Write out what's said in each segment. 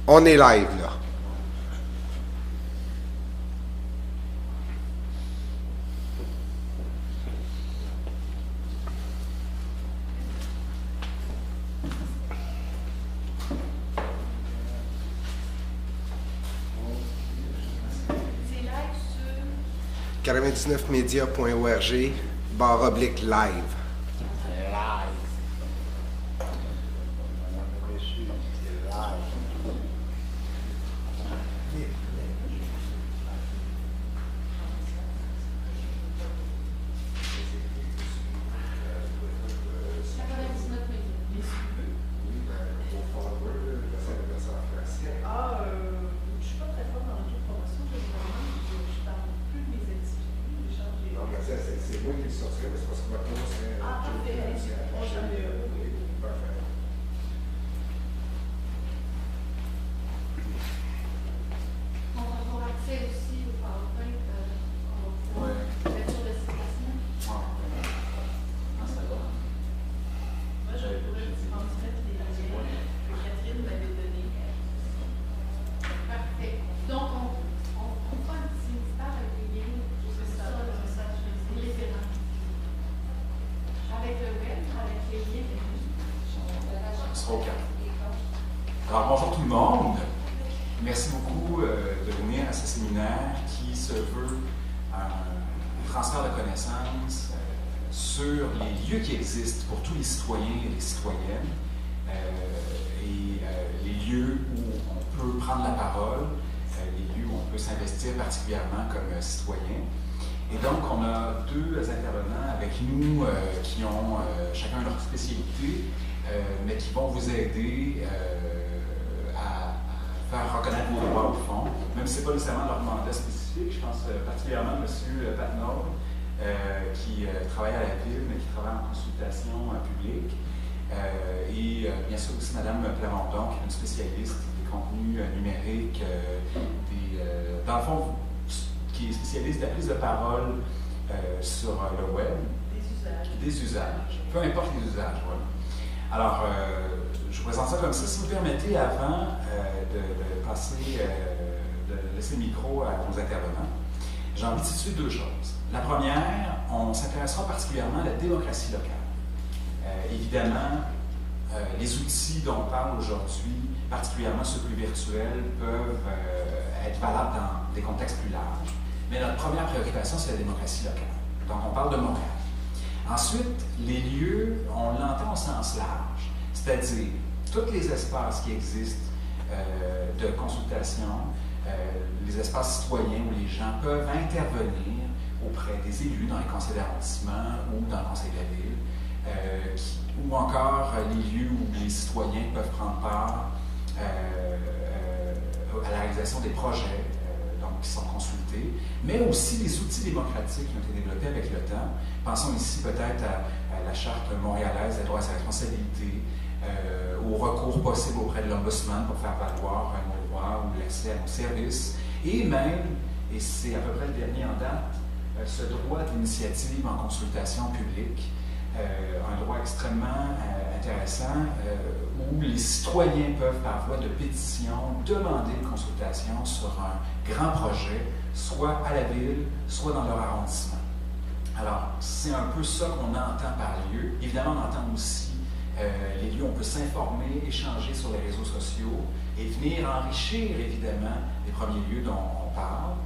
On est live, là. C'est live sur 99media.org/live. Alors, bonjour tout le monde. Merci beaucoup de venir à ce séminaire qui se veut un transfert de connaissances sur les lieux qui existent pour tous les citoyens et les citoyennes et les lieux où on peut prendre la parole, les lieux où on peut s'investir particulièrement comme citoyen. Et donc, on a deux intervenants avec nous qui ont chacun leur spécialité, mais qui vont vous aider à faire reconnaître vos droits au fond, même si ce n'est pas nécessairement leur mandat spécifique. Je pense particulièrement à M. Patnaud, qui travaille à la ville, mais qui travaille en consultation publique. Et bien sûr aussi Mme Plamondon, qui est une spécialiste des contenus numériques, dans le fond, qui est spécialiste de la prise de parole sur le web. Des usages. Peu importe les usages, voilà. Alors, je vous présente ça comme ça. Si vous permettez, avant de laisser le micro à nos intervenants, j'ai envie de situer deux choses. La première, on s'intéressera particulièrement à la démocratie locale. Évidemment, les outils dont on parle aujourd'hui, particulièrement ceux plus virtuels, peuvent être valables dans des contextes plus larges. Mais notre première préoccupation, c'est la démocratie locale. Donc, on parle de Montréal. Ensuite, les lieux, on l'entend au sens large, c'est-à-dire tous les espaces qui existent de consultation, les espaces citoyens où les gens peuvent intervenir auprès des élus dans les conseils d'arrondissement ou dans le conseil de la ville, ou encore les lieux où les citoyens peuvent prendre part à la réalisation des projets qui sont consultés, mais aussi les outils démocratiques qui ont été développés avec le temps. Pensons ici peut-être à la Charte montréalaise des droits et sa responsabilité, au recours possible auprès de l'Ombudsman pour faire valoir nos droits ou l'accès à nos services, et même, et c'est à peu près le dernier en date, ce droit d'initiative en consultation publique, un droit extrêmement intéressant où les citoyens peuvent, par voie de pétition, demander une consultation sur un grand projet, soit à la ville, soit dans leur arrondissement. Alors, c'est un peu ça qu'on entend par lieu. Évidemment, on entend aussi les lieux où on peut s'informer, échanger sur les réseaux sociaux et venir enrichir, évidemment, les premiers lieux dont on parle.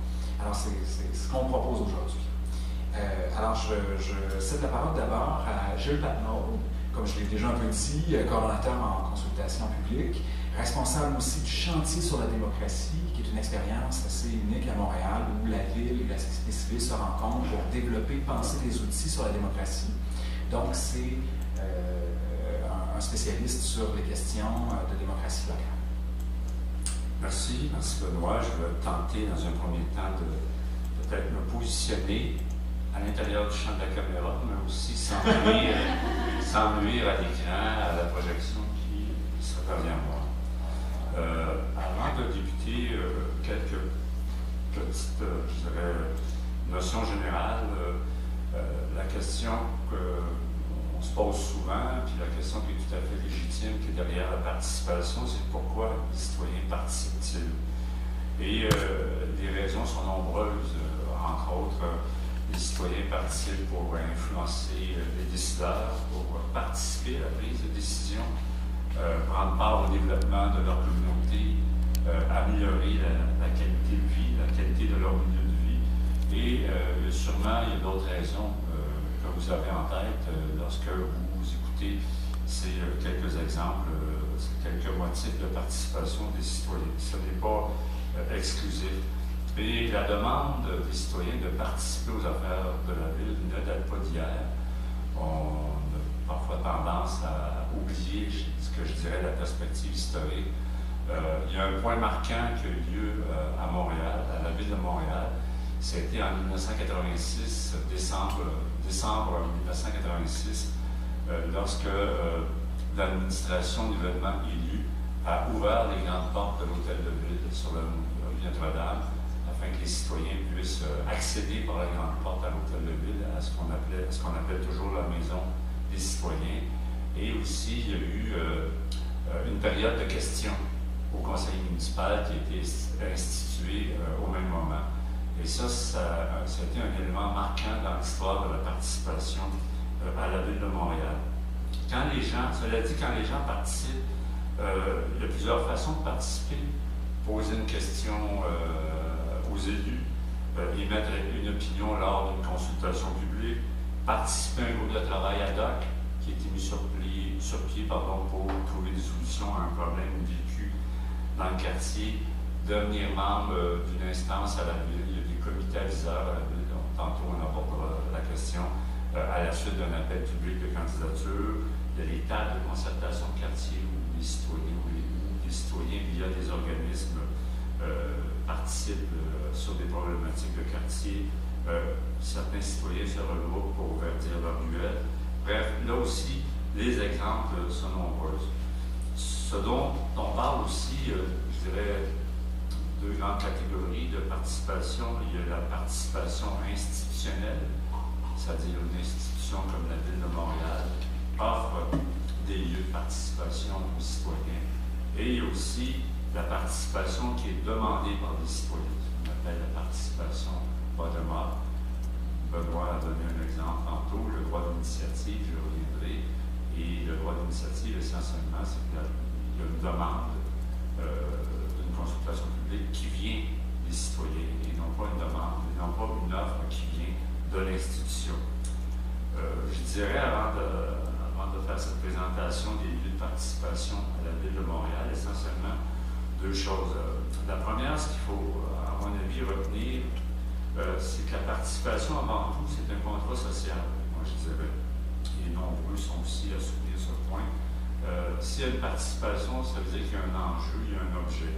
Alors, c'est ce qu'on propose aujourd'hui. Alors, je cède la parole d'abord à Gilles Patnaud, comme je l'ai déjà un peu dit, coordonnateur en consultation publique, responsable aussi du chantier sur la démocratie, qui est une expérience assez unique à Montréal, où la ville et la société civile se rencontrent pour développer, penser des outils sur la démocratie. Donc, c'est un spécialiste sur les questions de démocratie locale. Merci Benoît. Je vais tenter dans un premier temps de peut-être me positionner à l'intérieur du champ de la caméra, mais aussi sans nuire à l'écran, à la projection qui sera derrière moi. Avant de débuter, quelques petites, je dirais, notions générales. La question qu'on se pose souvent, puis la question qui est tout à fait légitime, qui est derrière la participation, c'est pourquoi les citoyens participent Et les raisons sont nombreuses. Entre autres, les citoyens participent pour influencer les décideurs, pour participer à la prise de décision, prendre part au développement de leur communauté, améliorer la qualité de vie, la qualité de leur milieu de vie. Et sûrement, il y a d'autres raisons que vous avez en tête lorsque vous écoutez ces quelques exemples, quelques motifs de participation des citoyens. Ce n'est pas exclusif. Et la demande des citoyens de participer aux affaires de la ville ne date pas d'hier. On a parfois tendance à oublier ce que je dirais la perspective historique. Il y a un point marquant qui a eu lieu à Montréal, à la ville de Montréal. C'était en 1986, décembre 1986, lorsque l'administration nouvellement élue a ouvert les grandes portes de l'hôtel de ville sur la rue Notre-Dame, afin que les citoyens puissent accéder par la grande porte à l'hôtel de ville, à ce qu'on appelle toujours la maison des citoyens. Et aussi, il y a eu une période de questions au conseil municipal qui a été instituée au même moment. Et ça a été un élément marquant dans l'histoire de la participation à la ville de Montréal. Cela dit, quand les gens participent, il y a plusieurs façons de participer. Poser une question aux élus, émettre une opinion lors d'une consultation publique, participer à un groupe de travail ad hoc qui a été mis sur pied pour trouver des solutions à un problème vécu dans le quartier, devenir membre d'une instance à la ville. Il y a des comités aviseurs à la ville, donc tantôt on abordera la question à la suite d'un appel public de candidature. Il y a les tables de concertation de quartier où les citoyens via des organismes participent sur des problématiques de quartier. Certains citoyens se regroupent pour verdir leur ruelle. Bref, là aussi, les exemples sont nombreux. Ce dont on parle aussi, je dirais, deux grandes catégories de participation. Il y a la participation institutionnelle, c'est-à-dire une institution comme la Ville de Montréal offre des lieux de participation aux citoyens. Et il y a aussi la participation qui est demandée par les citoyens, ce qu'on appelle la participation bottom-up. Benoît a donné un exemple tantôt, le droit d'initiative, je reviendrai. Et le droit d'initiative, essentiellement, c'est qu'il y a une demande d'une consultation publique qui vient des citoyens et non pas une demande, et non pas une offre qui vient de l'institution. Je dirais, avant de faire cette présentation des lieux de participation à la Ville de Montréal, essentiellement deux choses. La première, ce qu'il faut, à mon avis, retenir, c'est que la participation, avant tout, c'est un contrat social, moi je dirais. Et nombreux sont aussi à soutenir ce point. S'il y a une participation, ça veut dire qu'il y a un enjeu, il y a un objet.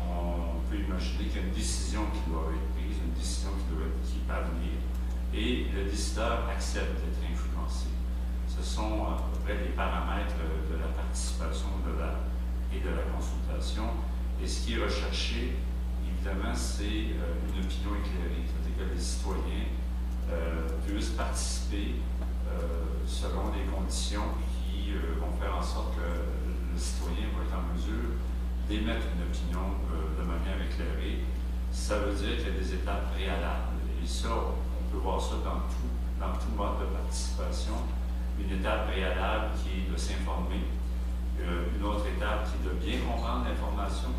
On peut imaginer qu'il y a une décision qui doit être prise, une décision qui va venir, et le décideur accepte d'être influencé. Ce sont à peu près les paramètres de la participation et de la consultation. Et ce qui est recherché, évidemment, c'est une opinion éclairée, c'est-à-dire que les citoyens puissent participer selon des conditions qui vont faire en sorte que le citoyen va être en mesure d'émettre une opinion de manière éclairée. Ça veut dire qu'il y a des étapes préalables. Et ça, on peut voir ça dans tout mode de participation. Une étape préalable qui est de s'informer. Une autre étape qui est de bien comprendre l'information.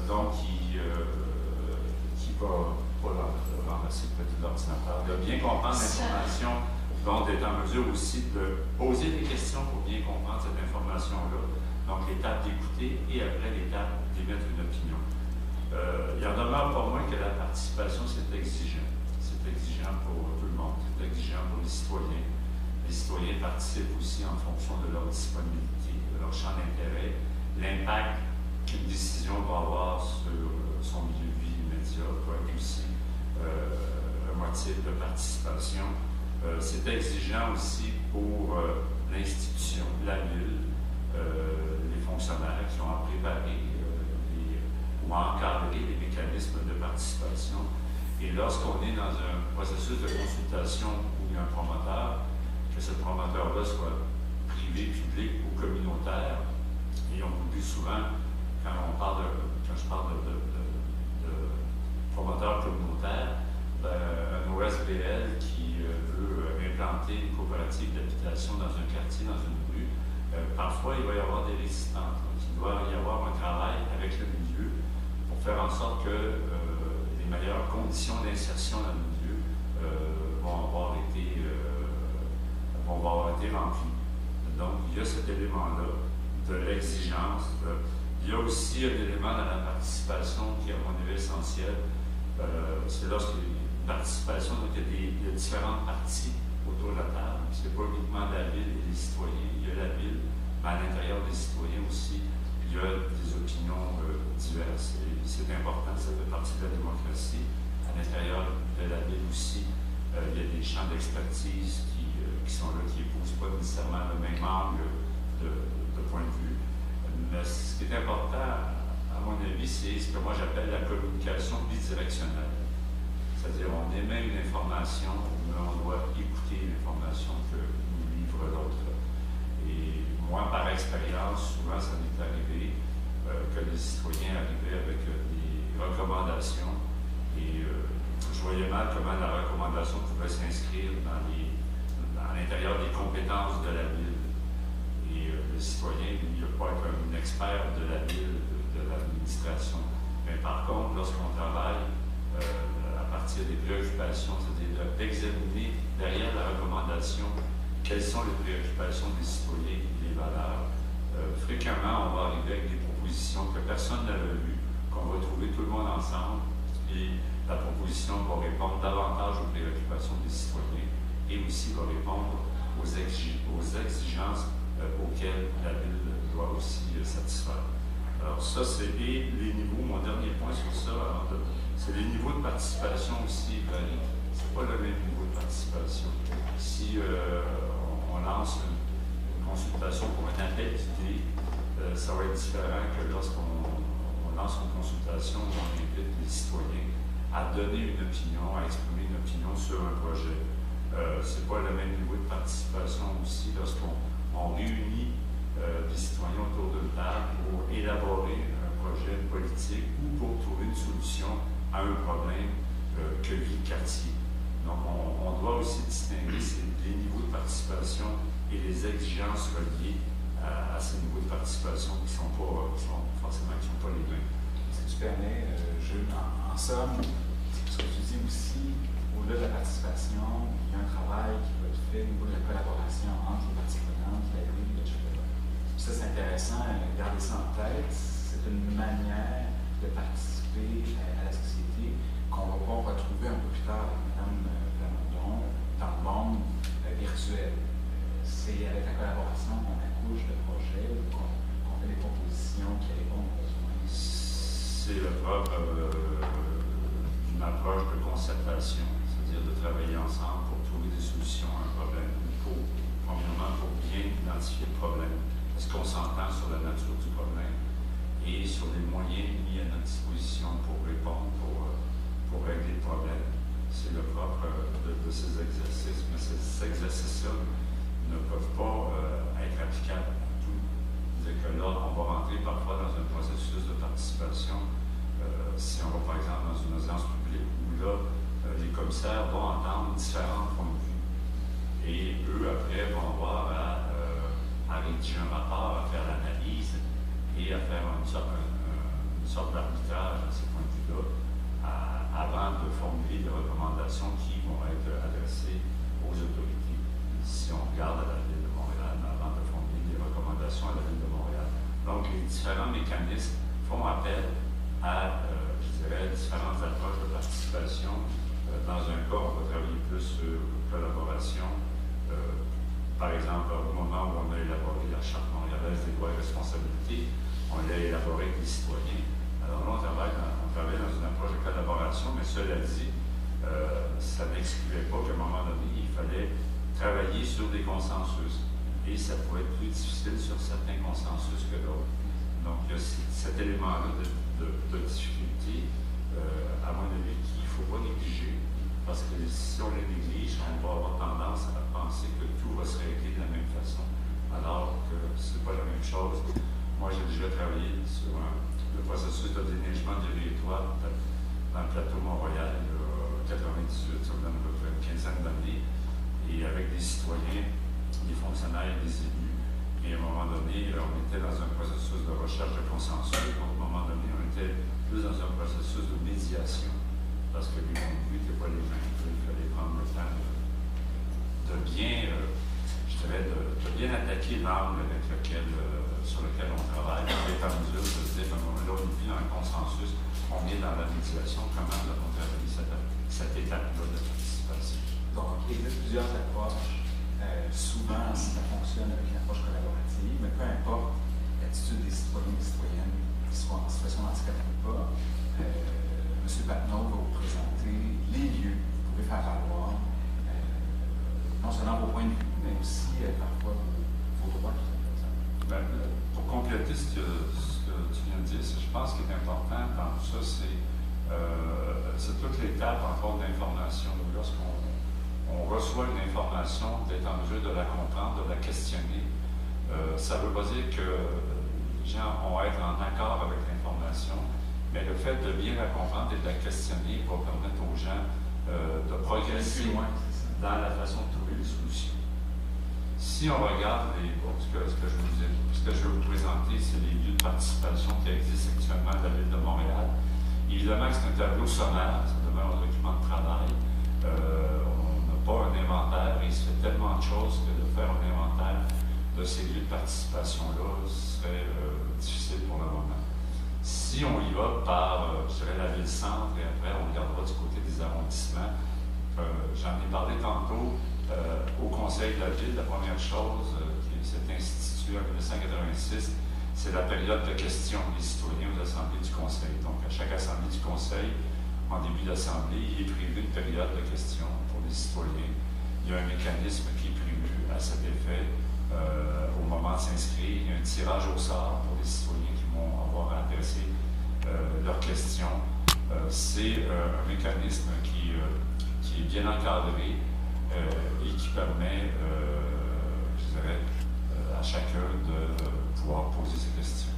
Donc, qui va pas remplacer le petit ordinateur. De bien comprendre l'information, donc d'être en mesure aussi de poser des questions pour bien comprendre cette information-là. Donc, l'étape d'écouter et après l'étape d'émettre une opinion. Il en demeure pas moins que la participation, c'est exigeant. C'est exigeant pour tout le monde. C'est exigeant pour les citoyens. Les citoyens participent aussi en fonction de leur disponibilité, de leur champ d'intérêt, l'impact qu'une décision va avoir sur son milieu de vie immédiat peut être aussi un motif de participation. C'est exigeant aussi pour l'institution, la ville, les fonctionnaires qui ont à préparer ou à encadrer les mécanismes de participation. Et lorsqu'on est dans un processus de consultation où il y a un promoteur, que ce promoteur-là soit privé, public ou communautaire, et on oublie souvent quand je parle de promoteurs communautaires, un OSBL qui veut implanter une coopérative d'habitation dans un quartier, dans une rue, parfois il va y avoir des résistances. Donc, il doit y avoir un travail avec le milieu pour faire en sorte que les meilleures conditions d'insertion dans le milieu vont avoir été remplies. Donc, il y a cet élément-là de l'exigence. Il y a aussi un élément dans la participation qui est, à mon avis, essentiel. C'est lorsqu'il y a une participation, donc il y a différentes parties autour de la table. Ce n'est pas uniquement la ville et les citoyens, il y a la ville, mais à l'intérieur des citoyens aussi, il y a des opinions diverses. Et c'est important, ça fait partie de la démocratie. À l'intérieur de la ville aussi, il y a des champs d'expertise qui sont là, qui n'épousent pas nécessairement le même angle de point de vue. Mais ce qui est important, à mon avis, c'est ce que moi j'appelle la communication bidirectionnelle. C'est-à-dire, on émet une information, mais on doit écouter l'information que nous livre l'autre. Et moi, par expérience, souvent, ça m'est arrivé que les citoyens arrivaient avec des recommandations et je voyais mal comment la recommandation pouvait s'inscrire à l'intérieur des compétences de la ville. Et le citoyen, il ne peut pas être un expert de la ville, de l'administration. Mais par contre, lorsqu'on travaille à partir des préoccupations, c'est-à-dire d'examiner derrière la recommandation quelles sont les préoccupations des citoyens et les valeurs, fréquemment, on va arriver avec des propositions que personne n'avait vues, qu'on va trouver tout le monde ensemble, et la proposition va répondre davantage aux préoccupations des citoyens et aussi va répondre aux exigences auxquelles la ville doit aussi satisfaire. Alors ça, c'est les niveaux, mon dernier point sur ça, c'est les niveaux de participation aussi varient. Ce n'est pas le même niveau de participation. Si on lance une consultation pour un appel d'idées, ça va être différent que lorsqu'on lance une consultation où on invite les citoyens à donner une opinion, à exprimer une opinion sur un projet. Ce n'est pas le même niveau de participation aussi lorsqu'on réunit des citoyens autour d'une table pour élaborer un projet, une politique ou pour trouver une solution à un problème que vit le quartier. Donc, on doit aussi distinguer les niveaux de participation et les exigences reliées à ces niveaux de participation qui ne sont pas les mêmes. Est-ce que tu permets, Jules, en somme, ce que tu dis aussi, au-delà de la participation, il y a un travail qui va être fait au niveau de la collaboration entre les parties prenantes, la ville, etc. Ça, c'est intéressant, garder ça en tête. C'est une manière de participer à la société qu'on va pouvoir retrouver un peu plus tard avec Mme Plamondon dans le monde virtuel. C'est avec la collaboration qu'on accouche de projets ou qu'on fait des propositions qui répondent aux besoins. C'est le propre d'une approche de concertation, c'est-à-dire de travailler ensemble pour trouver des solutions à un problème, premièrement pour bien identifier le problème. Est-ce qu'on s'entend sur la nature du problème et sur les moyens mis à notre disposition pour répondre, pour régler le problème? C'est le propre de ces exercices, mais ces exercices-là ne peuvent pas être applicables à tout. C'est-à-dire que là, on va rentrer parfois dans un processus de participation. Si on va par exemple dans une audience publique où là, les commissaires vont entendre différents points de vue. Et eux, après, vont avoir à rédiger un rapport, à faire l'analyse et à faire une sorte d'arbitrage à ces points de vue-là avant de formuler des recommandations qui vont être adressées aux autorités. Si on regarde à la Ville de Montréal, avant de formuler des recommandations à la Ville de Montréal. Donc, les différents mécanismes font appel à, je dirais, différentes approches de participation. Dans un cas, on va travailler plus sur collaboration. Par exemple, au moment où on a élaboré la Charte montréalaise des droits et responsabilités, on l'a élaboré avec les citoyens. Alors là, on travaille dans une approche de collaboration, mais cela dit, ça n'excluait pas qu'à un moment donné, il fallait travailler sur des consensus. Et ça pouvait être plus difficile sur certains consensus que d'autres. Donc, il y a cet élément-là de difficulté, à mon avis, qu'il ne faut pas négliger, parce que si on les néglige, on va avoir tendance à penser que tout va se régler de la même façon, alors que ce n'est pas la même chose. Moi, j'ai déjà travaillé sur processus de déneigement des territoires dans le plateau Mont-Royal il y a 98, ça me donne à peu près une quinzaine d'années, et avec des citoyens, des fonctionnaires et des élus. Et à un moment donné, on était dans un processus de recherche de consensus. À un moment donné, on était plus dans un processus de médiation, parce que les points de vue n'étaient pas les mêmes. Il fallait prendre le temps de bien, je dirais, de bien attaquer l'angle sur lequel on travaille, pour être en mesure de se dire qu'à un moment donné, on vit dans un consensus, on est dans la médiation, comment nous avons travaillé cette étape-là de participation. Donc, il y a plusieurs approches. Souvent, ça fonctionne avec une approche collaborative, mais peu importe l'attitude des citoyens et des citoyennes qui soient en situation de handicap ou pas, M. Patnaud va vous présenter les lieux que vous pouvez faire valoir, non seulement vos points de vue, mais aussi parfois vos droits. Ben, pour compléter ce que tu viens de dire, je pense qu'il est important dans tout ça, c'est toute l'étape encore d'information. Lorsqu'on reçoit une information, d'être en mesure de la comprendre, de la questionner, ça ne veut pas dire que les gens vont être en accord avec l'information, mais le fait de bien la comprendre et de la questionner va permettre aux gens de progresser dans la façon de trouver des solutions. Si on regarde ce que je vais vous présenter, c'est les lieux de participation qui existent actuellement à la Ville de Montréal. Évidemment que c'est un tableau sommaire, ça demeure un document de travail. On n'a pas un inventaire et il se fait tellement de choses que de faire un inventaire de ces lieux de participation-là serait difficile pour le moment. Si on y va par, je dirais, la ville-centre et après on regardera du côté des arrondissements, j'en ai parlé tantôt au Conseil de la Ville. La première chose qui s'est instituée en 1986, c'est la période de questions des citoyens aux assemblées du Conseil. Donc, à chaque assemblée du Conseil, en début d'assemblée, il est prévu une période de questions pour les citoyens. Il y a un mécanisme qui est prévu à cet effet au moment de s'inscrire. Il y a un tirage au sort pour les citoyens qui vont avoir à adresser leurs questions. C'est un mécanisme qui est bien encadré et qui permet, je dirais, à chacun de pouvoir poser ses questions.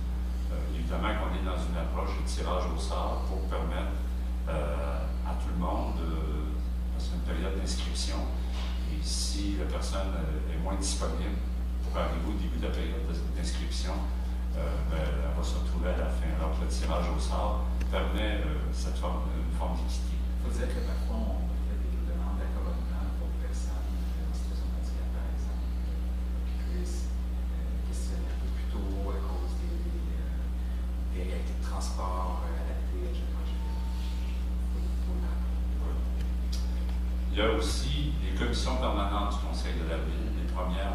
Évidemment qu'on est dans une approche de tirage au sort pour permettre à tout le monde, c'est une période d'inscription, et si la personne est moins disponible pour arriver au début de la période d'inscription, elle va se retrouver à la fin. Alors que le tirage au sort permet une forme d'équité. Il faut dire que parfois, on fait des demandes d'accommodement pour personnes en situation de handicap, par exemple, qui puissent questionner un peu plus tôt à cause des réalités de transport adaptées, etc. Il y a aussi les commissions permanentes du Conseil de la Ville. Les premières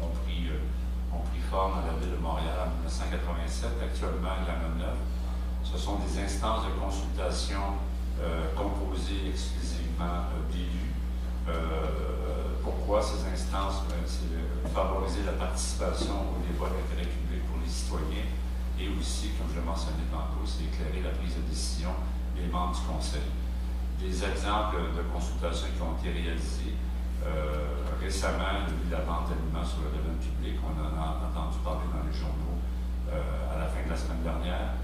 ont pris forme à la Ville de Montréal en 1987. Actuellement, il y en a 9. Ce sont des instances de consultation composées exclusivement d'élus. Pourquoi ces instances? C'est favoriser la participation au débat d'intérêt public pour les citoyens et aussi, comme je l'ai mentionné tantôt, c'est éclairer la prise de décision des membres du Conseil. Des exemples de consultations qui ont été réalisées récemment, depuis la vente d'aliments sur le domaine public, on en a entendu parler dans les journaux à la fin de la semaine dernière.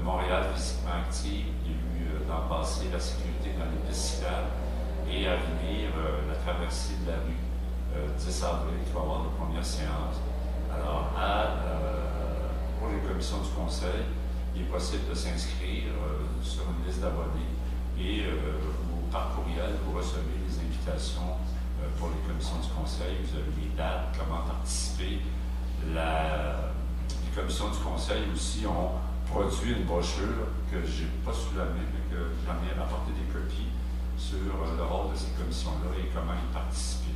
Montréal physiquement active, il y a eu dans le passé la sécurité dans les pistes cyclables et à venir la traversée de la rue 10 avril qui va avoir la première séance. Alors, pour les commissions du Conseil, il est possible de s'inscrire sur une liste d'abonnés et par courriel, vous recevez les invitations pour les commissions du Conseil. Vous avez les dates, comment participer. Les commissions du Conseil aussi ont produit une brochure que je n'ai pas sous la main, mais que j'en ai apporté des copies sur le rôle de ces commissions-là et comment y participer.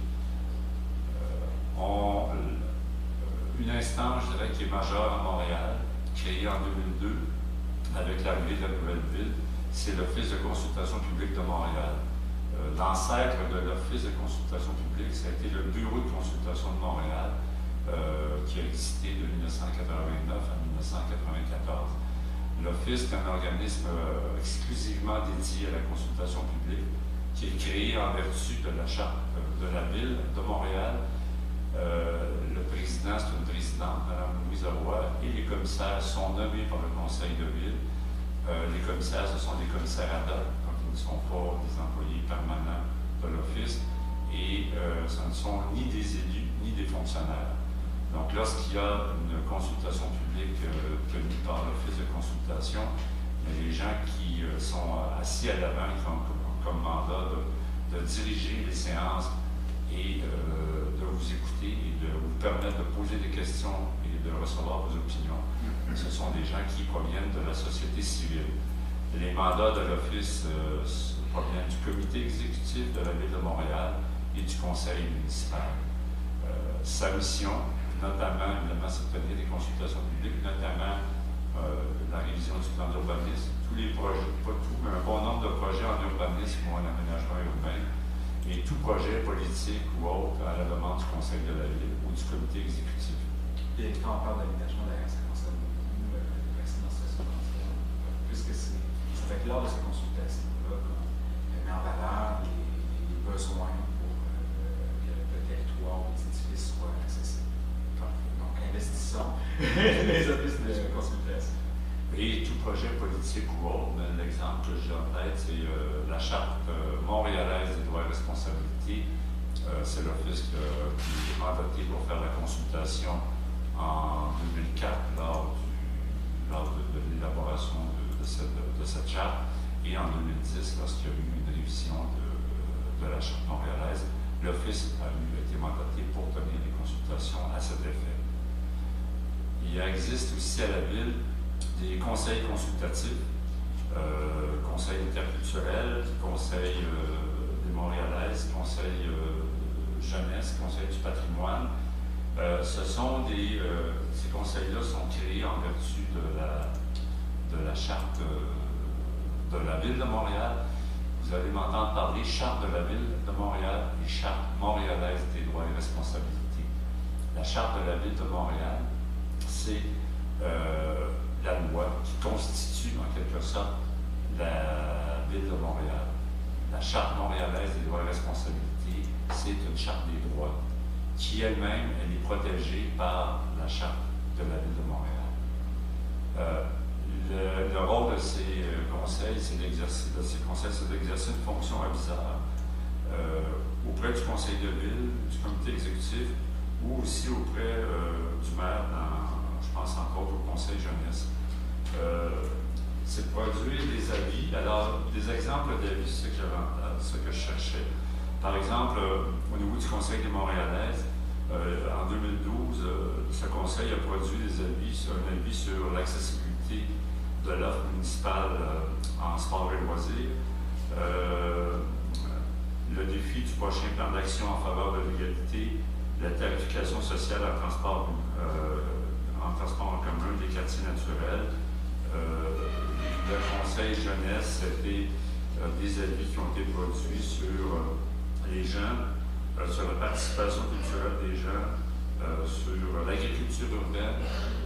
Une instance, je dirais, qui est majeure à Montréal, créée en 2002 avec l'arrivée de la nouvelle ville, c'est l'Office de consultation publique de Montréal. L'ancêtre de l'Office de consultation publique, ça a été le Bureau de consultation de Montréal, qui a existé de 1989 à 1994. L'Office est un organisme exclusivement dédié à la consultation publique, qui est créé en vertu de la charte de la Ville de Montréal. Le président, c'est une présidente présidente, Mme Louise Roy, et les commissaires sont nommés par le conseil de ville. Les commissaires, ce sont des commissaires ad hoc, donc ils ne sont pas des employés permanents de l'Office, et ce ne sont ni des élus, ni des fonctionnaires. Donc, lorsqu'il y a une consultation publique tenue par l'Office de consultation, les gens qui sont assis à l'avant, qui ont comme mandat de diriger les séances et de vous écouter et de vous permettre de poser des questions et de recevoir vos opinions. Ce sont des gens qui proviennent de la société civile. Les mandats de l'Office proviennent du comité exécutif de la Ville de Montréal et du conseil municipal. Sa mission, notamment, évidemment, c'est de tenir des consultations publiques, notamment la révision du plan d'urbanisme, tous les projets, pas tout, mais un bon nombre de projets en urbanisme ou en aménagement urbain, et tout projet politique ou autre à la demande du Conseil de la Ville ou du comité exécutif. Et quand on parle d'aménagement, d'ailleurs, ça concerne beaucoup la résidence résidentielle, puisque ça fait que lors de ces consultations-là qu'on met en valeur les besoins pour que le territoire ou les édifices soient accessibles. Donc, investissons les offices de consultation. Et tout projet politique ou autre, l'exemple que j'ai en tête, c'est la Charte montréalaise des droits et responsabilités. C'est l'Office qui est mandaté pour faire la consultation en 2004 lors de l'élaboration de cette charte et en 2010 lorsqu'il y a eu une révision de la Charte montréalaise. L'Office a été mandaté pour tenir des consultations à cet effet. Il existe aussi à la Ville des conseils consultatifs, conseil interculturel, conseil des Montréalaises, conseil jeunesse, conseil du patrimoine. Ces conseils-là sont créés en vertu de la charte de la Ville de Montréal. Vous allez m'entendre parler charte de la Ville de Montréal et charte montréalaise des droits et responsabilités. La charte de la Ville de Montréal, c'est la loi qui constitue en quelque sorte la Ville de Montréal. La Charte montréalaise des droits et responsabilités, c'est une charte des droits qui elle-même, elle est protégée par la Charte de la Ville de Montréal. Le rôle de ces conseils, c'est d'exercer une fonction avisale auprès du conseil de ville, du comité exécutif ou aussi auprès du maire je pense encore au conseil jeunesse. C'est de produire des avis. Alors, des exemples d'avis, c'est ce que je cherchais. Par exemple, au niveau du Conseil des Montréalaises, en 2012, ce conseil a produit un avis sur l'accessibilité de l'offre municipale en sport et loisirs, le défi du prochain plan d'action en faveur de l'égalité, la tarification sociale en transport en commun des quartiers naturels. Le conseil jeunesse, c'était des avis qui ont été produits sur les jeunes, sur la participation culturelle des jeunes, sur l'agriculture urbaine.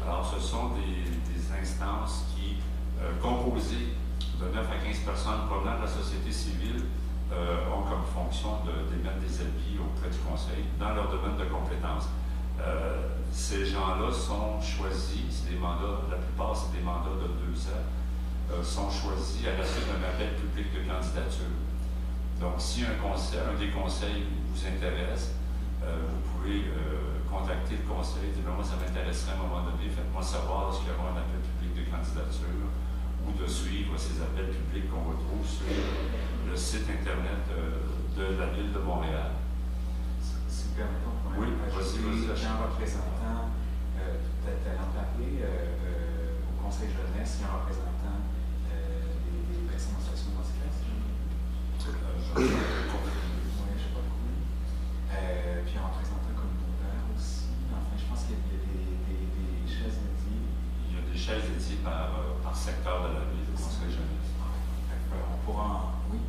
Alors, ce sont des instances qui, composées de 9 à 15 personnes provenant de la société civile, ont comme fonction d'émettre des avis auprès du conseil dans leur domaine de compétences. Ces gens-là sont choisis, c'est des mandats, la plupart c'est des mandats de 2 ans, sont choisis à la suite d'un appel public de candidature. Donc, si un des conseils vous intéresse, vous pouvez contacter le conseil et dire moi, ça m'intéresserait à un moment donné, faites-moi savoir s'il y aura un appel public de candidature ou de suivre ces appels publics qu'on retrouve sur le site Internet de la Ville de Montréal. Si vous permettez, oui, vas-y. Un représentant, peut-être talent parler au conseil jeunesse, il y a un représentant des personnes en situation de handicap. Oui, je sais pas beaucoup. Puis un représentant communautaire aussi. Enfin, je pense qu'il y a des chaises dédiées. Il y a des chaises dédiées par secteur de la ville, au conseil jeunesse. On pourra oui.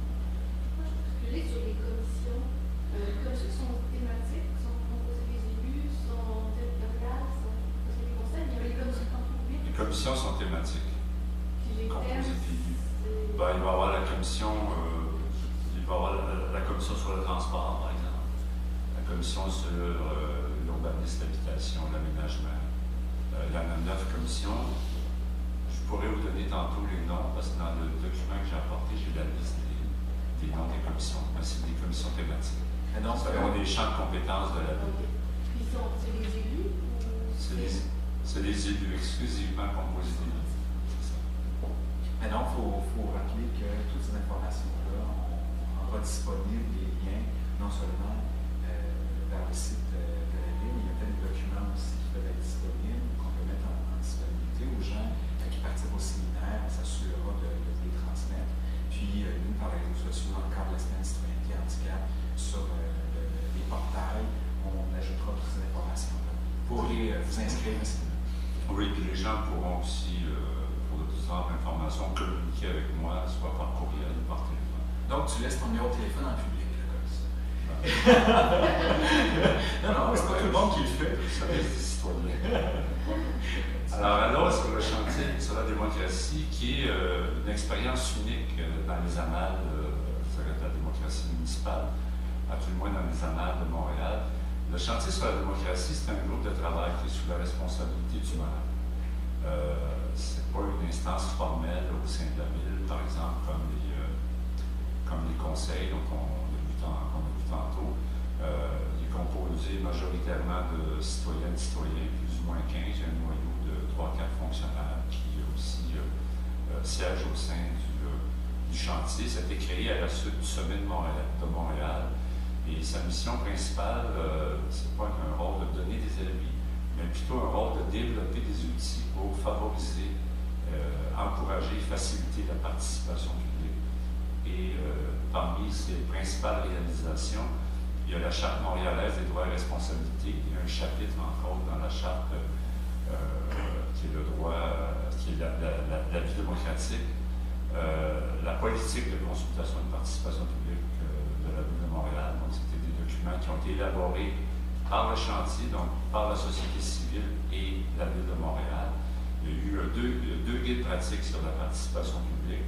Moi, je suis sur les commissions. Les commissions sont thématiques, sont composées des élus, sont territoriales, sont composées des conseils. Il y a les commissions publiques. Les commissions sont thématiques. Puis les composées d'élus. Il va y avoir la commission. Il va y avoir la commission sur le transport, par exemple. La commission sur l'urbanisme, l'habitation, l'aménagement. il y en a 9 commissions. Je pourrais vous donner tantôt les noms, parce que dans le document que j'ai apporté, j'ai la liste des noms des commissions. Mais c'est des commissions thématiques. Et donc, Selon les champs de compétences de la Ok. ville. Puis c'est les élus ou C'est des élus exclusivement composés d'élus. C'est ça. Mais donc, il faut rappeler que toutes ces informations-là, on rendra disponibles les liens, non seulement vers le site de la ville, mais il y a peut-être des documents aussi qui peuvent être disponibles, qu'on peut mettre en disponibilité aux gens qui participent au séminaire. On s'assurera de les transmettre. Puis, nous, par les réseaux sociaux, dans le cadre de la semaine citoyenneté handicap, sur les portails, on ajoutera toutes ces informations-là. Vous pourrez vous inscrire à ce séminaire. Oui, puis les gens pourront aussi, pour de toutes sortes d'informations, communiquer avec moi, soit par courriel ou par téléphone. Donc, tu laisses ton numéro de téléphone en public, là, comme ça. Non, c'est pas tout le monde qui le fait. Ça reste des citoyens. Alors sur le chantier sur la démocratie, qui est une expérience unique dans les annales de la démocratie municipale, à tout le moins dans les annales de Montréal. Le chantier sur la démocratie, c'est un groupe de travail qui est sous la responsabilité du maire. Ce n'est pas une instance formelle au sein de la ville, par exemple, comme les conseils dont on a vu tantôt. Il est composé majoritairement de citoyennes et citoyens, plus ou moins 15. Il y a un noyau de 3-4 fonctionnaires qui aussi siègent au sein du chantier. Ça a été créé à la suite du sommet de Montréal. Et sa mission principale, ce n'est pas un rôle de donner des avis, mais plutôt un rôle de développer des outils pour favoriser, encourager, faciliter la participation publique. Et parmi ses principales réalisations, il y a la Charte montréalaise des droits et responsabilités. Il y a un chapitre, entre autres, dans la Charte qui est le droit, qui est la vie démocratique, la politique de consultation et de participation publique de la ville de Montréal. Donc, c'était des documents qui ont été élaborés par le chantier, donc par la société civile et la ville de Montréal. Il y a eu deux guides pratiques sur la participation publique.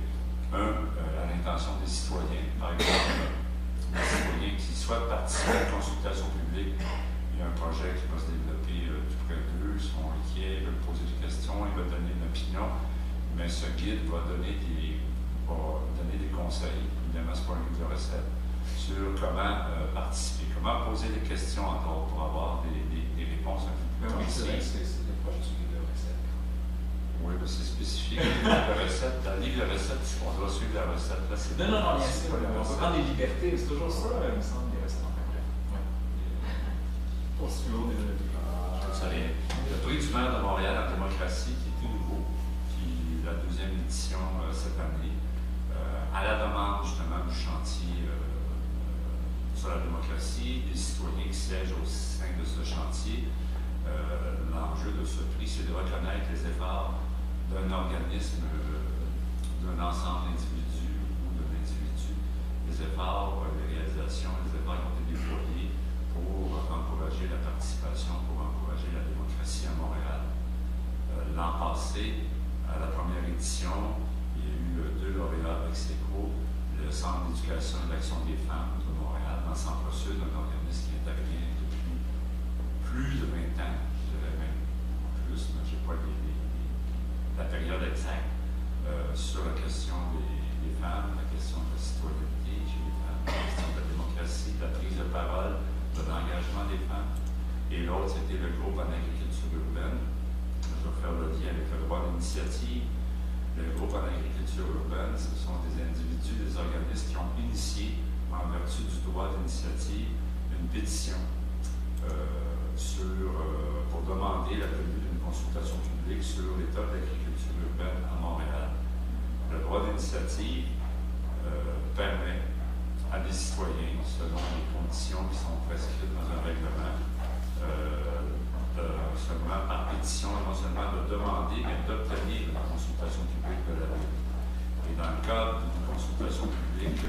Un à l'intention des citoyens, par exemple, des citoyens qui souhaitent participer à la consultation publique. Il y a un projet qui va se développer tout près d'eux, ils sont inquiets, ils veulent poser des questions, ils veulent donner une opinion. Mais ce guide va donner des conseils, évidemment, ce n'est pas un livre de recettes, sur comment participer, comment poser des questions encore pour avoir des réponses un peu plus précises. C'est le projet du livre de recettes. Oui, mais c'est spécifique. La recette, dans le livre de recettes, on doit suivre la recette. Là, c'est Non, bien sûr. On peut prendre des libertés, c'est toujours ça, il me semble, des recettes en anglais. Oui. Pour suivre le prix du maire de Montréal en démocratie, qui est tout nouveau, qui est la 2e édition cette année, à la demande justement du chantier sur la démocratie, des citoyens qui siègent au sein de ce chantier. L'enjeu de ce prix, c'est de reconnaître les efforts d'un organisme, d'un ensemble d'individus ou d'un individu, les efforts, les réalisations, les efforts qui ont été déployés pour encourager la participation, pour encourager la démocratie à Montréal. L'an passé, à la première édition, il y a eu 2 lauréats ex aequo, le Centre d'éducation et d'action des femmes de Montréal, dans le Centre-Sud, un organisme qui intervient depuis plus de 20 ans, je dirais même plus, mais je n'ai pas la période exacte, sur la question des femmes, la question de la citoyenneté chez les femmes, la question de la démocratie, de la prise de parole, de l'engagement des femmes. Et l'autre, c'était le groupe en agriculture urbaine. Je vais faire le lien avec le droit d'initiative. Le groupe en agriculture urbaine, ce sont des individus, des organismes qui ont initié, en vertu du droit d'initiative, une pétition pour demander la tenue d'une consultation publique sur l'état de l'agriculture urbaine à Montréal. Le droit d'initiative permet à des citoyens, selon les conditions qui sont prescrites dans un règlement, seulement par pétition, non seulement de demander, mais d'obtenir une consultation publique de la ville. Et dans le cadre d'une consultation publique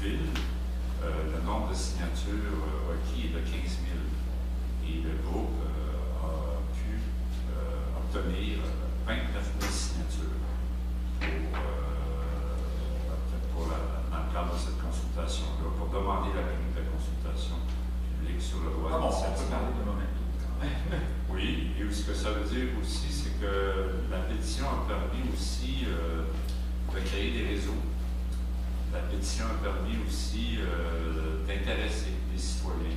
ville, le nombre de signatures requis est de 15 000. Et le groupe a pu obtenir 29 000 signatures dans le cadre de cette consultation-là, pour demander la tenue de la consultation publique sur le droit d'initiative. On peut parler de momentum quand même. Oui, et aussi que ça veut dire aussi, c'est que la pétition a permis aussi de créer des réseaux. La pétition a permis aussi d'intéresser les citoyens.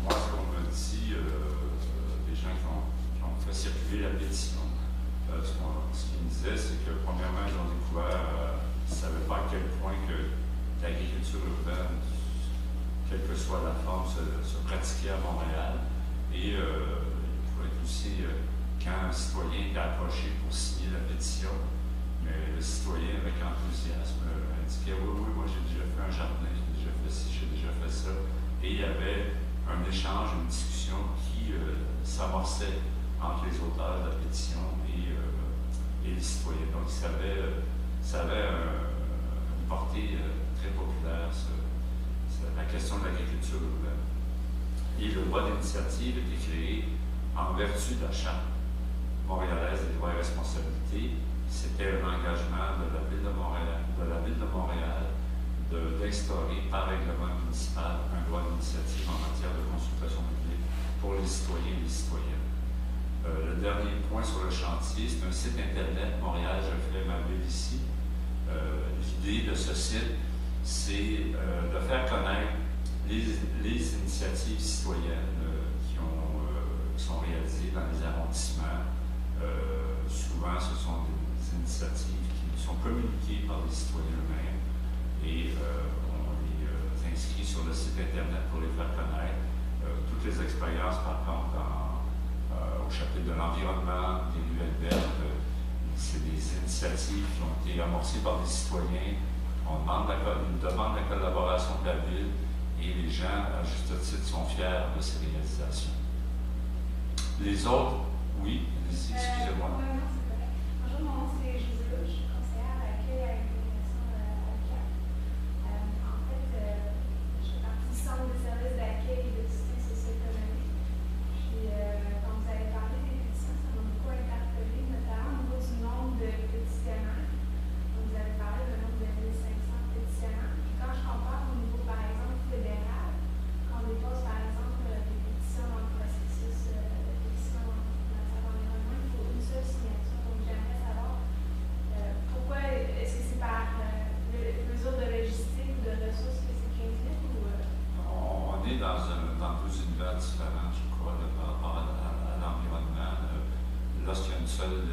Moi, ce qu'on me dit, des gens qui ont fait circuler la pétition, ce qu'ils me disaient, c'est que premièrement, ils ont découvert, ils ne savaient pas à quel point que l'agriculture urbaine, quelle que soit la forme, se pratiquait à Montréal. Et il pouvait être aussi, quand un citoyen était approché pour signer la pétition, mais le citoyen, avec enthousiasme, indiquait « Oui, moi j'ai déjà fait un jardin, j'ai déjà fait ci, j'ai déjà fait ça. » Et il y avait un échange, une discussion qui s'amorçait entre les auteurs de la pétition et les citoyens. Donc, ça avait une portée très populaire, la question de l'agriculture urbaine. Et le droit d'initiative a été créé en vertu de la Charte montréalaise des droits et responsabilités. C'était un engagement de la Ville de Montréal, d'instaurer par règlement municipal un droit d'initiative en matière de consultation publique pour les citoyens et les citoyennes. Le dernier point sur le chantier, c'est un site internet, Montréal, je ferai ma ville ici. L'idée de ce site, c'est de faire connaître les initiatives citoyennes qui sont réalisées dans les arrondissements. Souvent, ce sont des initiatives qui sont communiquées par les citoyens eux-mêmes et on les inscrit sur le site internet pour les faire connaître. Toutes les expériences, par contre, au chapitre de l'environnement, des ruelles vertes, c'est des initiatives qui ont été amorcées par des citoyens. On demande la collaboration de la ville et les gens, à juste titre, sont fiers de ces réalisations. Les autres, oui, excusez-moi. Non, c'est correct. Bonjour, mon nom c'est Gisela, je suis conseillère à l'accueil et à l'intégration à l'UQAM. En fait, je fais partie du centre de services d'accueil et de soutien socio-économique. Puis, quand vous avez parlé des pétitions, ça m'a beaucoup interpellée, notamment au niveau du nombre de pétitionnaires. Donc, vous avez parlé d'un nombre de 1500 pétitionnaires. Puis, quand je compare au niveau, par exemple, fédéral, quand on dépose, par exemple, des pétitions dans le processus de pétition en matière d'environnement, il faut une seule signature. Donc, j'aimerais savoir pourquoi est-ce que c'est par mesure de logistique ou de ressources que c'est 15 000 ou. On est dans deux univers différents, je crois, par rapport à l'environnement. Lorsqu'il y a une seule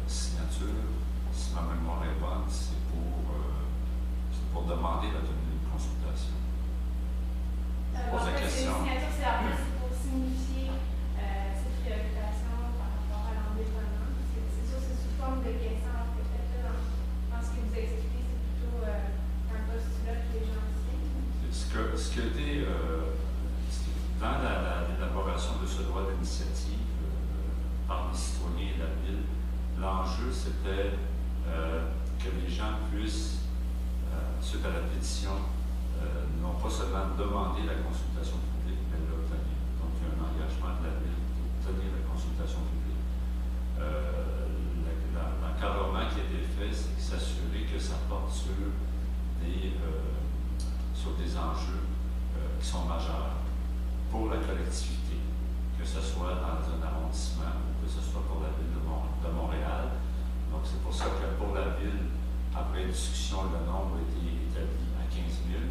signature, si ma mémoire est bonne, c'est pour demander la tenue d'une consultation. En fait, c'est une signature, c'est pour signifier ses préoccupations par rapport à l'environnement. C'est sûr, c'est sous forme de question. Peut-être dans ce que vous expliquez, c'est plutôt un postulat que les gens signent. Ce qui a été dans l'élaboration de ce droit d'initiative par les citoyens et la ville, l'enjeu c'était que les gens puissent, suite à la pétition, non pas seulement demander la consultation publique, mais l'obtenir. Donc il y a un engagement de la ville d'obtenir la consultation publique. L'encadrement qui a été fait, c'est s'assurer que ça porte sur des enjeux qui sont majeurs pour la collectivité, que ce soit dans un arrondissement ou que ce soit pour la ville de Montréal. Donc c'est pour ça que pour la ville, après discussion, le nombre a été établi à 15 000.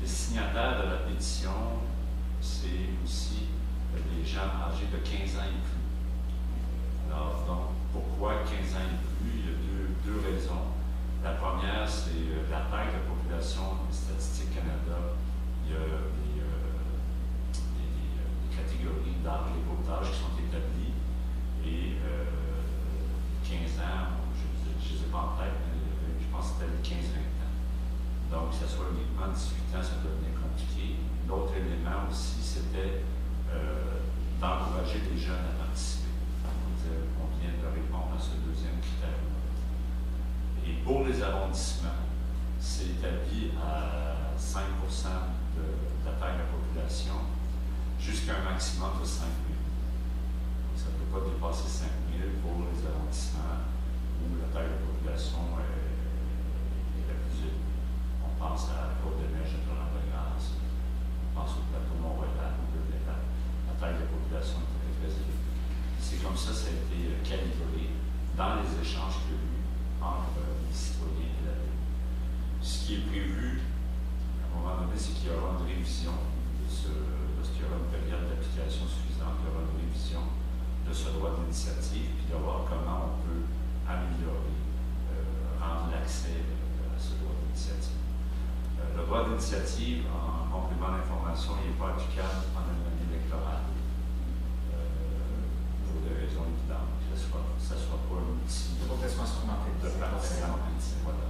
Les signataires de la pétition, c'est aussi des gens âgés de 15 ans et plus. Alors, donc, pourquoi 15 ans et plus? Il y a deux raisons. La première, c'est la taille de la population des Statistiques Canada. Il y a des catégories d'âge, les groupes d'âge qui sont établis. Et 15 ans, je ne les ai pas en tête, mais je pense que c'était les 15-20 ans. Donc, que ce soit uniquement 18 ans, ça devenait compliqué. L'autre élément aussi, c'était d'encourager les jeunes à participer. On vient de répondre à ce deuxième critère. Et pour les arrondissements, c'est établi à 5 de la taille de la population jusqu'à un maximum de 5 000. Ça ne peut pas dépasser 5 000 pour les arrondissements où la taille de la population est la plus élevée. On pense à la Côte-des-Neiges, à Torrent-de-Grâce, on pense au plateau Mont-Royal, à taille de la population est très, très élevée. C'est comme ça a été calibré dans les échanges qu'il y a eu entre les citoyens et la ville. Ce qui est prévu, à un moment donné, c'est qu'il y aura une révision lorsqu'il y aura une période d'application suffisante, il y aura une révision de ce droit d'initiative, puis de voir comment on peut améliorer, rendre l'accès à ce droit d'initiative. Le droit d'initiative, en complément d'information, il n'est pas applicable pendant une année électorale, pour des raisons évidentes, que ça ne soit pas un outil Il faut que ce soit instrumenté de partisan. Voilà.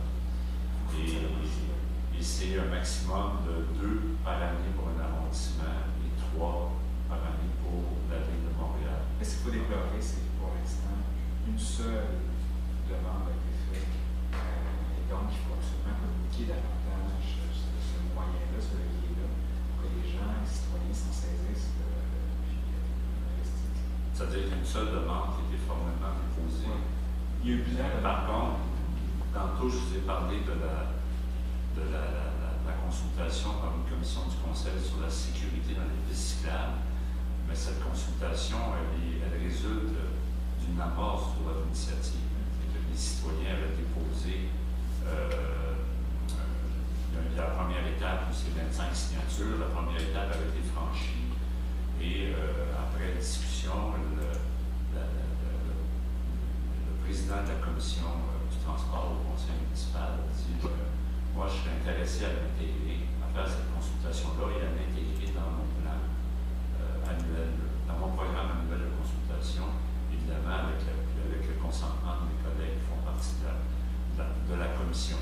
Et c'est un maximum de 2 par année pour un arrondissement et 3 par année pour la ville de Montréal. Mais ce qu'il faut déplorer, c'est que pour l'instant, une seule demande a été faite. Et donc, il faut absolument communiquer davantage ce moyen-là, ce levier-là, pour que les gens, les citoyens s'en saisissent puis investissent. C'est-à-dire qu'une seule demande qui a été formellement déposée. Ouais. Il y a eu plusieurs Par contre, tantôt, je vous ai parlé de la consultation par une commission du Conseil sur la sécurité dans les pistes cyclables, mais cette consultation, elle résulte d'une amorce du droit d'initiative. Les citoyens avaient déposé, il y a la première étape où c'est 25 signatures, la première étape avait été franchie, et après discussion, le président de la commission du transport au conseil municipal a dit moi, je suis intéressé à l'intégrer, à faire cette consultation-là et à l'intégrer dans mon plan annuel, dans mon programme annuel de consultation, évidemment avec le consentement de mes collègues qui font partie de la commission.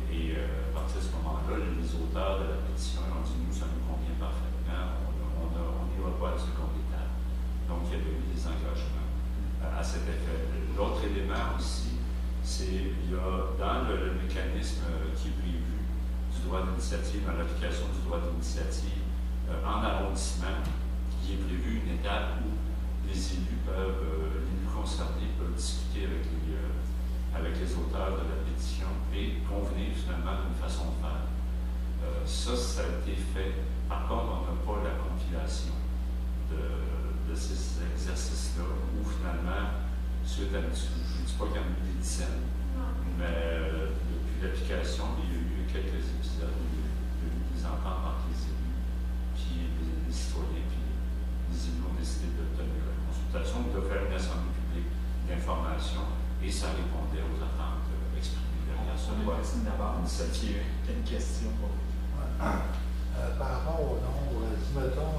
Et à partir de ce moment-là, les auteurs de la pétition ont dit nous, ça nous convient parfaitement, on n'ira pas à la seconde étape. Donc, il y avait eu des engagements à cet effet. L'autre élément aussi, c'est il y a dans le mécanisme qui est prévu du droit d'initiative, dans l'application du droit d'initiative en arrondissement, il est prévu une étape où les élus concernés peuvent discuter avec les auteurs de la pétition et convenir finalement d'une façon de faire. Ça a été fait. Par contre, on n'a pas la compilation de ces exercices-là où finalement, suite à, je ne dis pas qu'il y en a eu des dizaines, mais depuis l'application, il y a eu quelques épisodes où il y a eu des ententes entre les élus, puis les citoyens, puis les élus ont décidé de tenir la consultation ou de faire une assemblée publique d'information, et ça répondait aux attentes exprimées derrière ça. On va essayer d'abord une question pour vous. Par rapport au nombre, si mettons,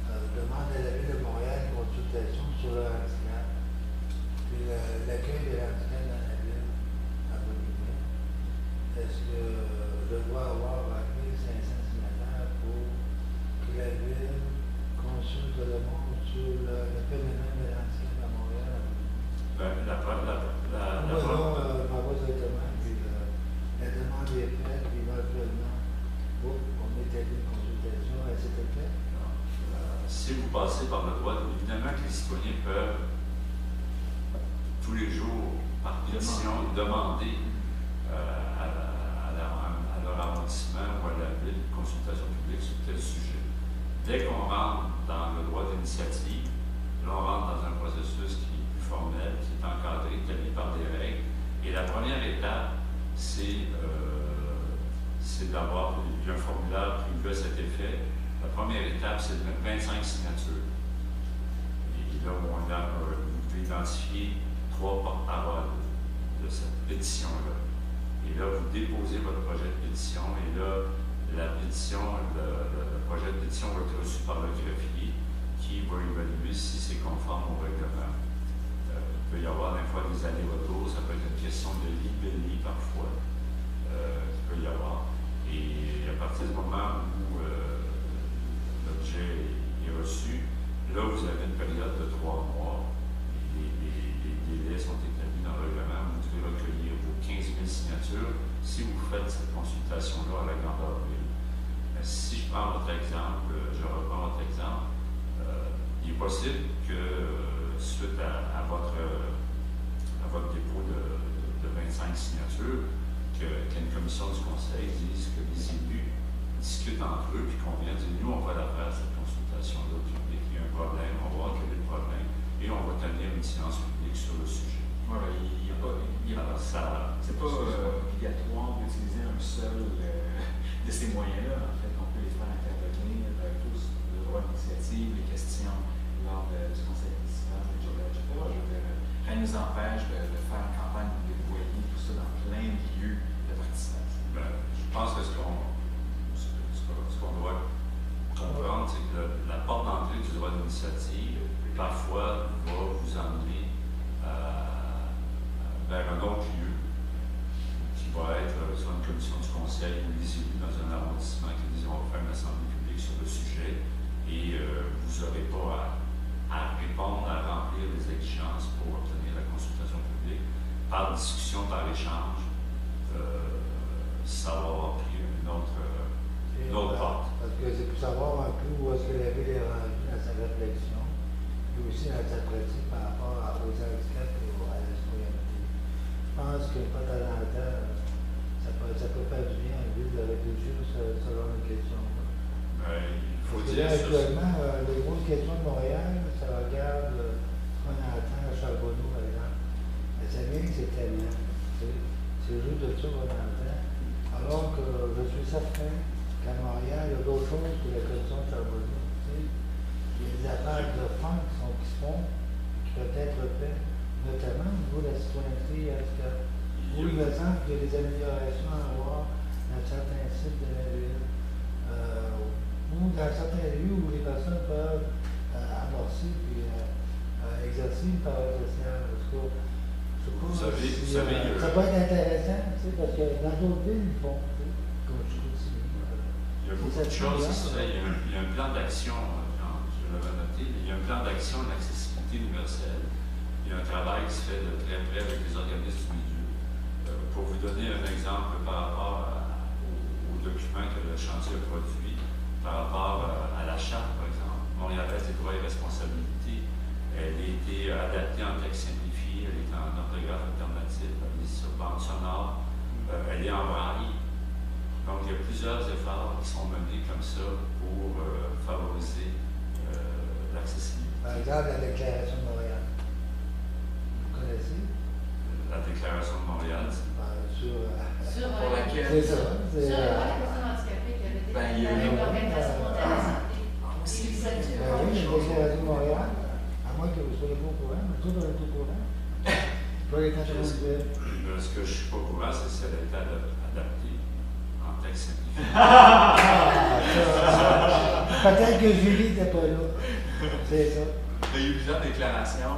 demande à la Ville de Montréal une consultation sur le handicap, puis l'accueil de handicap dans la ville, à Bonnie, est-ce que je dois avoir 1500 signataires pour que la ville consulte le monde sur le phénomène de handicap à Montréal? La demande est faite, puis éventuellement, on établit une consultation à cet effet. Si vous passez par le droit, évidemment que les citoyens peuvent tous les jours, par pétition, demander à leur arrondissement ou à la ville une consultation publique sur tel sujet. Dès qu'on rentre dans le droit d'initiative, là on rentre dans un processus qui est plus formel, qui est encadré, établi par des règles. Et la première étape, c'est d'avoir un formulaire prévu à cet effet. La première étape, c'est de mettre 25 signatures. Et là, vous pouvez identifier 3 porte-paroles de cette pétition-là. Et là, vous déposez votre projet de pétition. Et là, la pétition, le projet de pétition va être reçu par le greffier qui va évaluer si c'est conforme au règlement. Il peut y avoir des fois des allers-retours. Ça peut être une question de libellé parfois. Il peut y avoir. Et à partir du moment où l'objet est reçu, là, vous avez une période de 3 mois. Les délais sont établis dans le règlement. Vous devez recueillir vos 15 000 signatures si vous faites cette consultation-là à la Grande Avril. Si je prends votre exemple, je reprends votre exemple, il est possible que, suite à votre dépôt de 25 signatures, qu'une commission du Conseil dise que les élus discutent entre eux et qu'on vient dire nous, on va la faire, cette consultation. consultation d'ordre public. Il y a un problème, on va voir quel est le problème, et on va tenir une séance publique sur le sujet. C'est pas obligatoire d'utiliser un seul de ces moyens-là. En fait, on peut les faire intervenir tous, le droit d'initiative, les questions lors du conseil municipal, etc. Je veux dire, rien ne nous empêche de faire une campagne de déployer tout ça dans plein de lieux de participation. Je pense que ce qu'on doit comprendre, c'est que la porte d'entrée du droit d'initiative, parfois, va vous emmener vers un autre lieu qui va être soit une commission du conseil ou les élus dans un arrondissement qui disent on va faire une assemblée publique sur le sujet et vous n'aurez pas à répondre, à remplir les exigences pour obtenir la consultation publique. Par discussion, par échange, ça va avoir pris une autre porte. Parce que c'est pour savoir un peu où est-ce que la ville est rendue dans sa réflexion, et aussi dans sa pratique par rapport aux handicaps et à la citoyenneté. Je pense que pas de temps en temps, ça peut faire du bien à la ville de réfléchir selon les questions. Il faut Parce que dire là, actuellement, les grosses questions de Montréal, ça regarde ce qu'on entend à Charbonneau, par exemple. Mais ça vient que c'est tellement. C'est juste de ça qu'on entend. Alors que je suis certain qu'à Montréal, il y a d'autres choses que la commission de Charbonneau. Il y a des affaires de fond qui se font, qui peuvent être faites, notamment au niveau de la citoyenneté. Est-ce que, où il me semble qu'il y a des améliorations à avoir dans certains sites de la ville, ou dans certains lieux où les personnes peuvent amorcer et exercer une parole sociale. Vous savez, ça peut être intéressant, parce que dans d'autres villes, ils font, comme je dis. Il y a beaucoup de choses ici. Il y a un plan d'action, je l'avais noté, il y a un plan d'action d'accessibilité universelle. Il y a un travail qui se fait de très près avec les organismes du milieu. Pour vous donner un exemple par rapport aux documents que le chantier a produit, par rapport à la charte, par exemple, Montréalaise des droits et responsabilités, elle a été adaptée en texte simplifié, elle est en orthographe alternative, elle est sur bande sonore, elle est en braille. Donc, il y a plusieurs efforts qui sont menés comme ça pour favoriser l'accessibilité. Par exemple, la Déclaration de Montréal. Vous connaissez? La Déclaration de Montréal, Pour laquelle C'est ça. Sur les droits des personnes handicapées qui avait été il y a avec eu l'Organisation mondiale de la santé. aussi. Et ça dure. Oui, la Déclaration de Montréal, à moins que vous soyez pas au courant, mais tout le monde est au courant. Pas les temps de ce que je ne suis pas au courant, c'est si elle a été adaptée en texte simplifié. Peut-être que Julie n'était pas là. C'est ça. Il y a eu plusieurs déclarations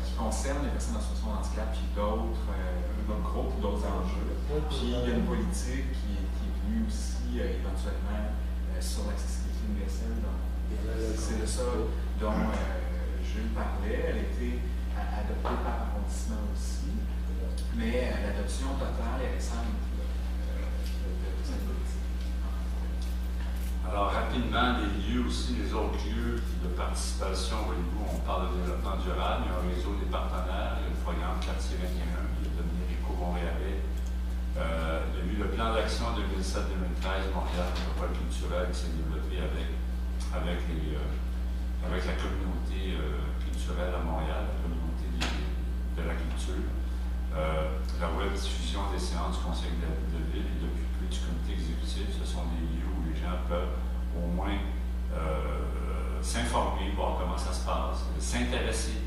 qui concernent les personnes en situation de handicap, puis d'autres gros pour d'autres enjeux. Puis il y a une politique qui est venue aussi éventuellement sur l'accessibilité universelle. C'est de ça dont Jules parlait. Elle a été adoptée par arrondissement aussi, mais l'adoption totale est récente de cette politique. Alors, rapidement, les lieux aussi, les autres lieux de participation, voyez-vous, on parle de développement durable, il y a un réseau des partenaires, il y a le programme Quartier 21, il y a Devenir Éco-Montréalais, il y a eu le plan d'action 2007-2013 Montréal métropole culturelle qui s'est développé avec la communauté culturelle à Montréal, la communauté de la culture, la web diffusion des séances du conseil de ville et depuis peu du comité exécutif, ce sont des lieux où les gens peuvent au moins s'informer, voir comment ça se passe, s'intéresser,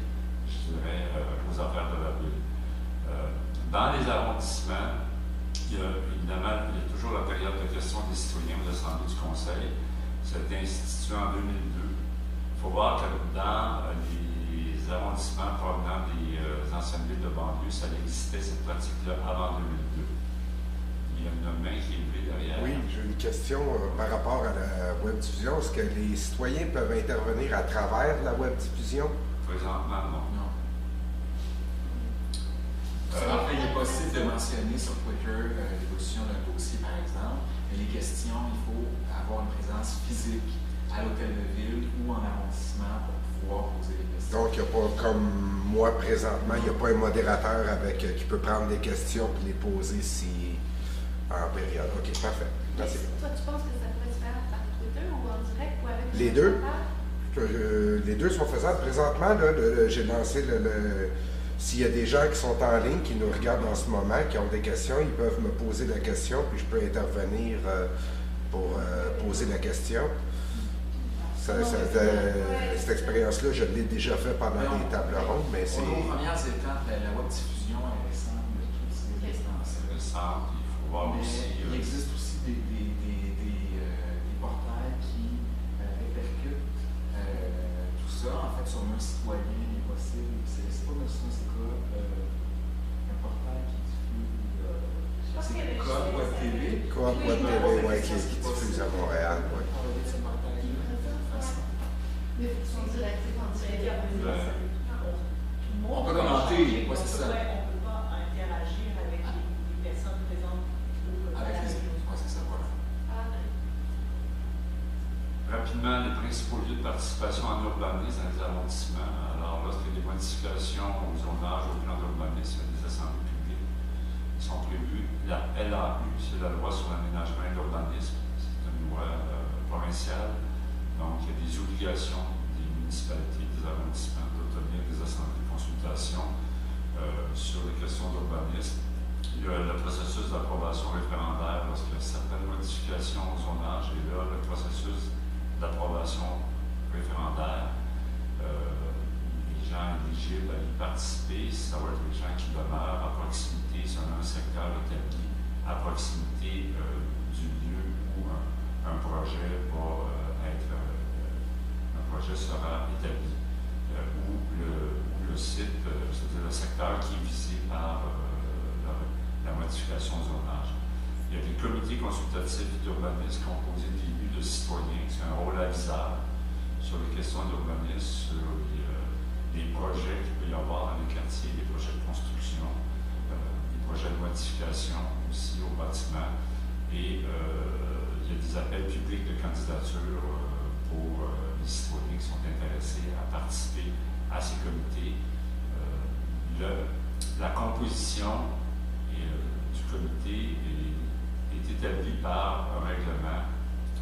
je dirais, aux affaires de la ville. Dans les arrondissements, évidemment, il y a toujours la période de questions des citoyens aux assemblées du conseil. C'était institué en 2002. Il faut voir que dans les arrondissements provenant des anciennes villes de banlieue, ça existait cette pratique-là avant 2002. Il y a une main qui est levée derrière. Oui, j'ai une question par rapport à la web diffusion. Est-ce que les citoyens peuvent intervenir à travers la web diffusion? Présentement, non. En fait, il est possible de mentionner sur Twitter l'évolution d'un dossier, par exemple, mais les questions, il faut avoir une présence physique à l'hôtel de ville ou en arrondissement pour pouvoir poser les questions. Donc, il n'y a pas, comme moi présentement, il n'y a pas un modérateur qui peut prendre des questions et les poser en période. OK, parfait. Merci. Toi, tu penses que ça pourrait se faire par Twitter ou en direct ou avec Les deux? Les deux sont faisables. Présentement, là, j'ai lancé s'il y a des gens qui sont en ligne, qui nous regardent en ce moment, qui ont des questions, ils peuvent me poser la question, puis je peux intervenir pour poser la question. Cette expérience-là, je l'ai déjà fait pendant des tables rondes, mais c'est... Aux premières étapes, la web diffusion est récente, c'est récent, il faut voir aussi... Il existe aussi des portails qui répercutent tout ça. En fait, sur un citoyen, il est possible. C'est pas Notion, c'est quoi? Un portail qui diffuse... c'est Coop Web TV. Coop Web TV, oui, qui diffuse à Montréal, oui. Mais ils sont directifs en direct. On peut commenter, ouais, c'est ça. On ne peut pas interagir avec les personnes présentes. Avec les élus, ouais, c'est ça, voilà. Rapidement, les principaux lieux de participation en urbanisme dans les arrondissements. Alors, lorsqu'il y a des modifications au zonage, au plan d'urbanisme, des assemblées publiques sont prévues. La LAU, c'est la loi sur l'aménagement et l'urbanisme. C'est une loi provinciale. Donc, il y a des obligations des municipalités, des arrondissements, d'obtenir des assemblées de consultation sur les questions d'urbanisme. Il y a le processus d'approbation référendaire lorsqu'il y a certaines modifications au zonage, et là, le processus d'approbation référendaire, les gens éligibles à y participer, ça va être les gens qui demeurent à proximité, selon un secteur établi, à proximité du lieu où un projet va être... un projet sera établi, où le site, c'est-à-dire le secteur qui est visé par la modification du zonage. Il y a des comités consultatifs d'urbanisme composés d'élus de citoyens. C'est un rôle avisable sur les questions d'urbanisme, sur les projets qu'il peut y avoir dans les quartiers, les projets de construction, des projets de modification aussi au bâtiment. Et il y a des appels publics de candidature pour les citoyens qui sont intéressés à participer à ces comités. La composition du comité est établie par un règlement,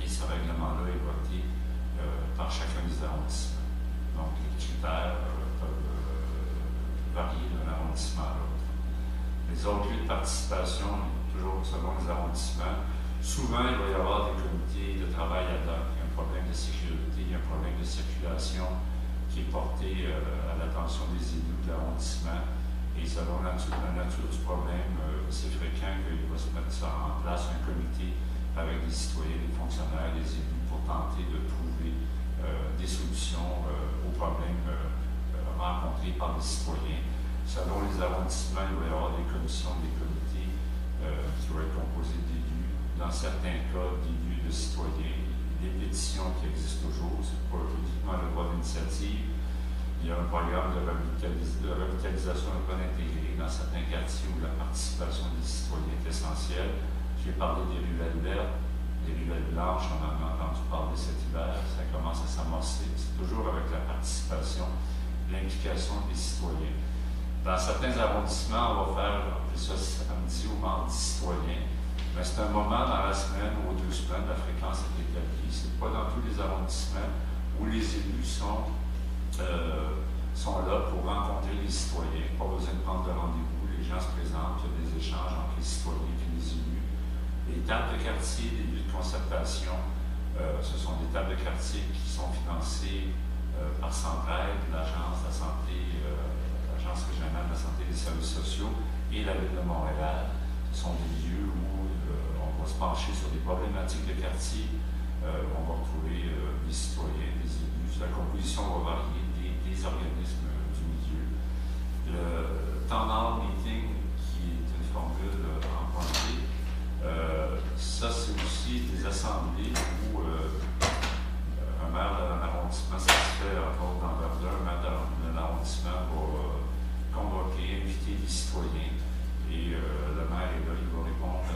et ce règlement-là est voté par chacun des arrondissements. Donc, les critères peuvent varier d'un arrondissement à l'autre. Les autres lieux de participation, toujours selon les arrondissements, souvent il va y avoir des comités de travail ad hoc. Il y a un problème de sécurité, il y a un problème de circulation qui est porté à l'attention des élus de l'arrondissement. Et selon la nature du problème, c'est fréquent qu'il va se mettre ça en place, un comité avec des citoyens, des fonctionnaires, des élus, pour tenter de trouver des solutions aux problèmes rencontrés par les citoyens. Selon les arrondissements, il va y avoir des commissions, des comités qui vont être composés d'élus. Dans certains cas, d'élus de citoyens. Les pétitions qui existent toujours, c'est pas uniquement le droit d'initiative. Il y a un programme de revitalisation urbaine intégrée dans certains quartiers où la participation des citoyens est essentielle. J'ai parlé des ruelles vertes, des ruelles blanches, on en a entendu parler cet hiver, ça commence à s'amorcer. C'est toujours avec la participation, l'implication des citoyens. Dans certains arrondissements, on va faire ça samedi ou mardi citoyen, mais c'est un moment dans la semaine ou aux 2 semaines, la fréquence est établie. Ce n'est pas dans tous les arrondissements où les élus sont là pour rencontrer les citoyens. Pas besoin de prendre de rendez-vous. Les gens se présentent, il y a des échanges entre les citoyens et les élus. Les tables de quartier, les lieux de concertation, ce sont des tables de quartier qui sont financées par Centraide, l'Agence de la santé, l'Agence régionale de la santé et des services sociaux et la Ville de Montréal. Ce sont des lieux où on va se pencher sur des problématiques de quartier. On va retrouver des citoyens, des élus. La composition va varier des organismes du milieu. Le town hall meeting, qui est une formule empruntée, ça c'est aussi des assemblées où un maire d'un arrondissement, ça se fait entre autres dans Verdun, un maire d'un arrondissement va convoquer, inviter les citoyens et le maire est là, il va répondre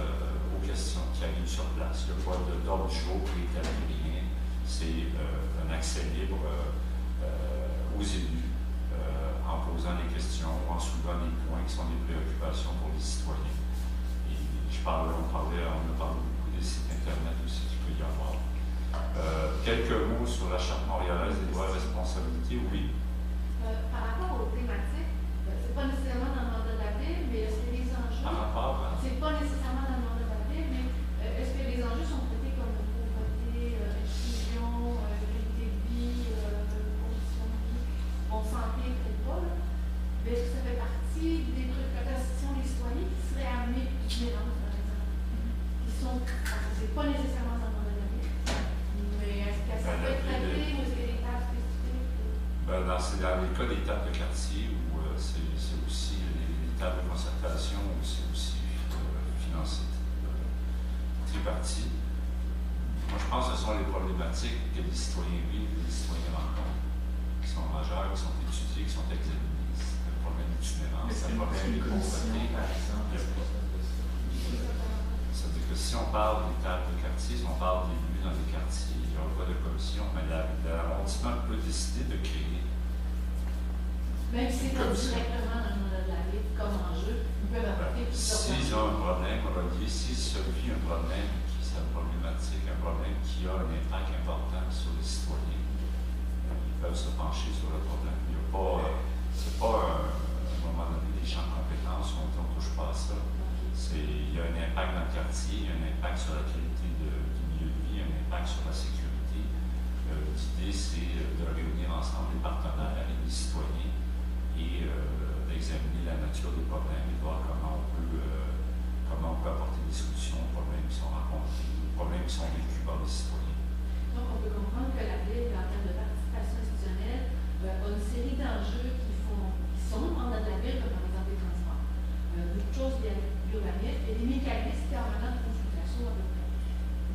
aux questions qui arrivent sur place. Il n'y a pas d'ordre du jour pour établir rien, c'est un accès libre aux élus en posant des questions ou en soulevant des points qui sont des préoccupations pour les citoyens. Et on a parlé beaucoup des sites Internet aussi qu'il peut y avoir. Quelques mots sur la Charte montréalaise des droits et responsabilités, oui. Par rapport aux thématiques, c'est pas nécessairement dans le mandat de la ville, mais est-ce que les enjeux. Par rapport à... C'est pas nécessairement dans le mandat de la ville, mais est-ce que les enjeux sont traités comme pauvreté, exclusion, qualité de vie, conditions de vie, bon, santé, peut-être pas, là. Mais est-ce que ça fait partie des trucs de la Constitution des citoyens qui seraient amenés itinérants, par exemple? Qui sont. C'est pas nécessairement dans le mandat de la ville, mais est-ce que ça peut être traité ou est-ce qu'il y a des tâches spécifiques? C'est dans les cas des tables de quartier où c'est aussi les tables de concertation où c'est aussi financé tripartite. Moi, je pense que ce sont les problématiques que les citoyens vivent, les citoyens rencontrent, qui sont majeures, qui sont étudiées, qui sont examinées. C'est un problème d'itinérance, c'est un problème de pauvreté. C'est-à-dire que si on parle des tables de quartier, si on parle des élus dans les quartiers, il n'y aura pas de commission, mais l'arrondissement peut décider de créer. Même si c'est pas directement dans le mandat de la ville comme enjeu, ils peuvent apporter plusieurs s'ils ont un problème relié, s'ils se vit un problème qui est problématique, un problème qui a un impact important sur les citoyens, ils peuvent se pencher sur le problème. Il n'y a pas, c'est pas à un moment donné des champs de compétences où on ne touche pas à ça. Il y a un impact dans le quartier, il y a un impact sur la qualité du milieu de vie, un impact sur la sécurité. L'idée, c'est de réunir ensemble les partenaires et les citoyens et d'examiner la nature des problèmes et de voir comment on peut apporter des solutions aux problèmes qui sont rencontrés, aux problèmes qui sont vécus par les citoyens. Donc, on peut comprendre que la Ville, en termes de participation institutionnelle, a une série d'enjeux qui sont en mandat de la Ville, comme par exemple les transports. Beaucoup de choses liées à l'urbanisme et des mécanismes permanents de consultation à peu près.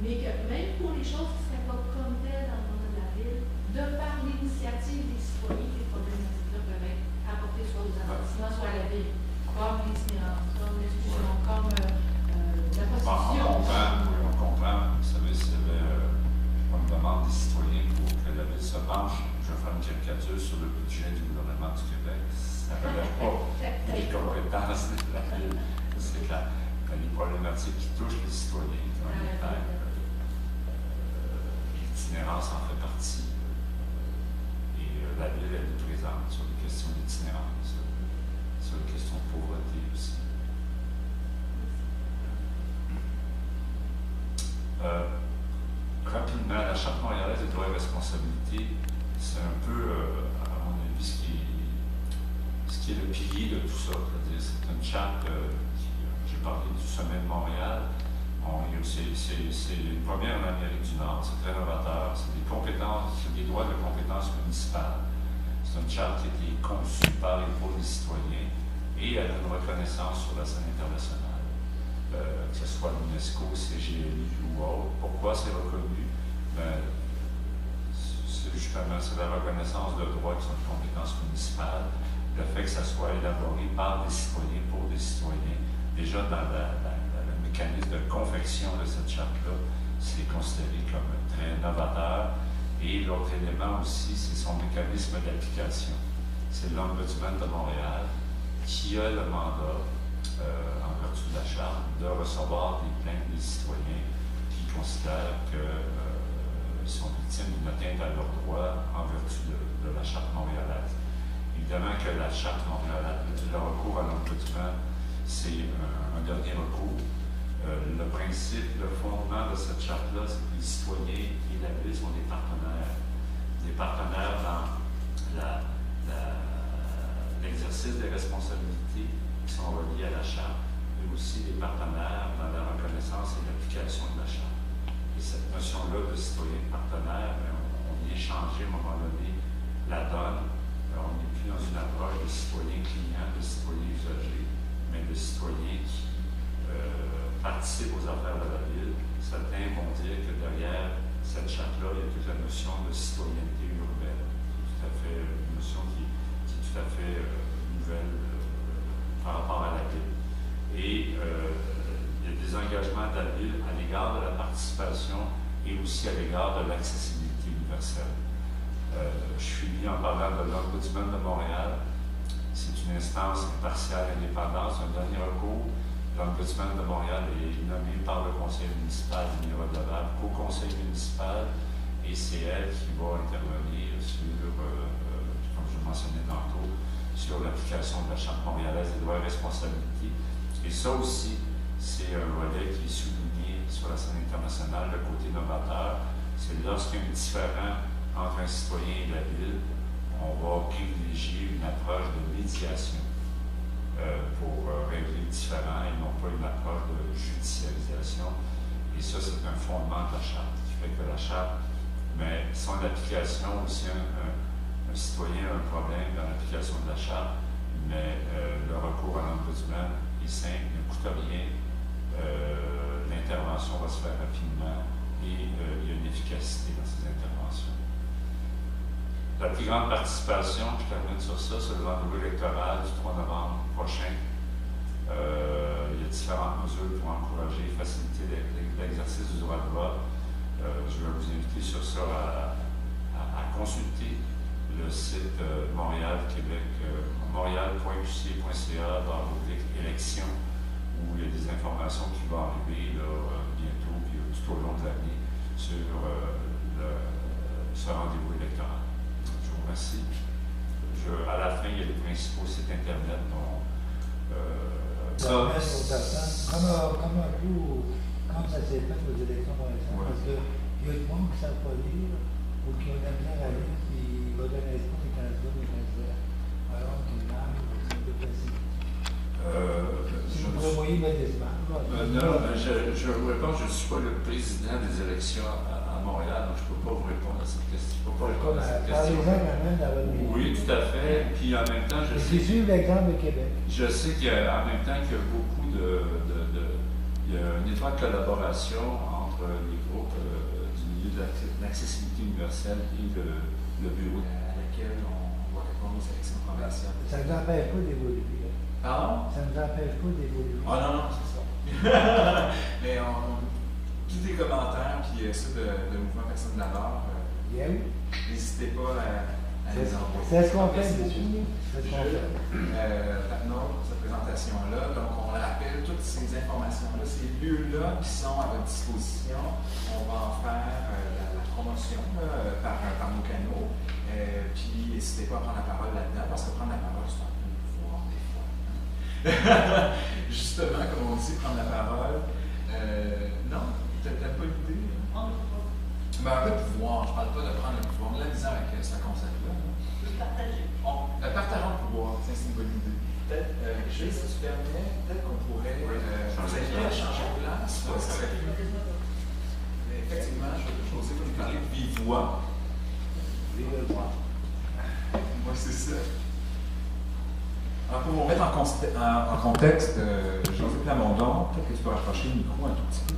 Mais que même pour les choses qui ne seraient pas comme telles dans le mandat de la Ville, de par l'initiative des citoyens, les problématiques-là peuvent être apportées soit aux arrondissements, soit à la Ville, comme l'itinérance, comme l'exclusion, comme la prostitution. On comprend. Vous savez, s'il y avait une demande des citoyens pour que la Ville se penche, je vais faire une caricature sur le budget du gouvernement du Québec. Ça ne relève pas des compétences de la Ville. C'est clair. Les problématiques qui touchent les citoyens, l'itinérance en fait partie. Et la Ville, elle est présente sur les questions d'itinérance, sur les questions de pauvreté aussi. Rapidement, la Charte montréalaise des droits et responsabilités, c'est un peu, à mon avis, ce qui est le pilier de tout ça. C'est une charte j'ai parlé du sommet de Montréal. C'est une première en Amérique du Nord, c'est très novateur. C'est des compétences, c'est des droits de compétences municipales. C'est une charte qui a été conçue par et pour les citoyens et elle a une reconnaissance sur la scène internationale. Que ce soit l'UNESCO, CGLU ou autre. Pourquoi c'est reconnu? C'est justement la reconnaissance de droits qui sont des compétences municipales, le fait que ça soit élaboré par des citoyens pour des citoyens. Déjà, dans le mécanisme de confection de cette charte-là, c'est considéré comme très novateur. Et l'autre élément aussi, c'est son mécanisme d'application. C'est l'Ombudsman de Montréal qui a le mandat, en vertu de la charte, de recevoir des plaintes des citoyens qui considèrent qu'ils sont victimes d'une atteinte à leurs droits en vertu de la charte montréalaise. Évidemment que la charte montréalaise, le recours à l'Ombudsman, c'est un dernier recours. Le principe, le fondement de cette charte-là, c'est que les citoyens et la Ville sont des partenaires dans l'exercice des responsabilités qui sont reliées à la charte, mais aussi des partenaires dans la reconnaissance et l'application de la charte. Et cette notion-là de citoyen partenaire, on vient changer à un moment donné la donne. Alors, on n'est plus dans une approche de citoyen client, de citoyen usager, mais de citoyens qui participent aux affaires de la Ville. Certains vont dire que derrière cette charte-là, il y a toute la notion de citoyenneté urbaine, qui est tout à fait une notion qui est tout à fait nouvelle par rapport à la Ville. Et il y a des engagements de la Ville à l'égard de la participation et aussi à l'égard de l'accessibilité universelle. Je suis lié en parlant de l'Ombudsman de Montréal. C'est une instance impartiale, indépendante, c'est un dernier recours. L'Ombudsman de Montréal est nommé par le conseil municipal de Mirabel au conseil municipal et c'est elle qui va intervenir sur, comme je mentionnais tantôt, sur l'application de la Charte montréalaise des droits et responsabilités. Et ça aussi, c'est un volet qui est souligné sur la scène internationale, le côté novateur. C'est lorsqu'il y a un différend entre un citoyen et la ville, on va privilégier une approche de médiation pour régler le différend et non pas une approche de judicialisation. Et ça, c'est un fondement de la Charte, qui fait que la Charte, mais son application aussi, un citoyen a un problème dans l'application de la Charte, mais le recours à l'Ombudsman est simple, ne coûte rien, l'intervention va se faire rapidement et il y a une efficacité dans ces interventions. La plus grande participation, je termine sur ça, c'est le rendez-vous électoral du 3 novembre prochain. Il y a différentes mesures pour encourager et faciliter l'exercice du droit de vote. Je vais vous inviter sur ça à consulter le site montréal.qc.ca/élection où il y a des informations qui vont arriver là, bientôt, puis tout au long de l'année, sur ce rendez-vous électoral. Je vous remercie. À la fin, il y a les principaux sites Internet dont Comme ça s'est fait aux élections par exemple, parce qu'il y a du monde qui ne savent pas lire ou qui ont de la misère à lire, puis il va donner les candidats, alors qu'il arrive, c'est un peu facile. Si vous prévoyez mettre des images. non, je vous réponds, je ne suis pas le président des élections à Montréal, donc je ne peux pas vous répondre à cette question. Oui, tout à fait. Puis en même temps, je sais. Suivre l'exemple de Québec. Je sais qu'en même temps qu'il y a beaucoup il y a une étroite collaboration entre les groupes du milieu de l'accessibilité universelle et le bureau À laquelle on va répondre aux élections provinciales. Ça ne nous empêche pas d'évoluer. Pardon? Ça ne nous empêche pas d'évoluer. Ah non, c'est ça. Mais tous les commentaires puis ceux de Mouvement Personne de la Barre, n'hésitez pas à les envoyer. C'est ce qu'on fait, monsieur. C'est ce qu'on fait. Cette présentation-là, donc on rappelle toutes ces informations-là, ces lieux-là qui sont à votre disposition. On va en faire la promotion par nos canaux. Puis n'hésitez pas à prendre la parole là-dedans, parce que prendre la parole, c'est un peu le pouvoir des fois. Justement, comme on dit, prendre la parole. Non, t'as pas l'idée? Ben, un peu de pouvoir, je ne parle pas de prendre le pouvoir. On a la misère avec ce concept-là. Partager. Partageons le pouvoir, tiens, c'est une bonne idée. Peut-être, si tu permets, peut-être qu'on pourrait changer de place. Effectivement, je sais pas nous parler de vive voix. Vive voix. Moi, c'est ça. Alors, pour vous mettre en contexte, Josée Plamondon, peut-être que tu peux rapprocher le micro un tout petit peu.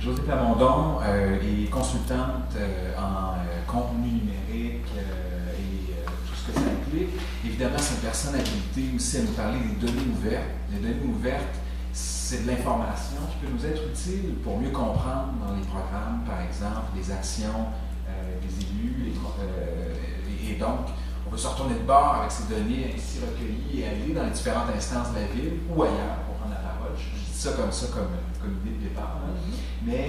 Josée Plamondon est consultante en contenu numérique et tout ce que ça implique. Évidemment, c'est une personne habilitée aussi à nous parler des données ouvertes. Les données ouvertes, c'est de l'information qui peut nous être utile pour mieux comprendre dans les programmes, par exemple, les actions des élus. Et donc, on peut se retourner de bord avec ces données ainsi recueillies et aller dans les différentes instances de la ville ou ailleurs pour prendre la parole. Je dis ça comme idée de départ. Mais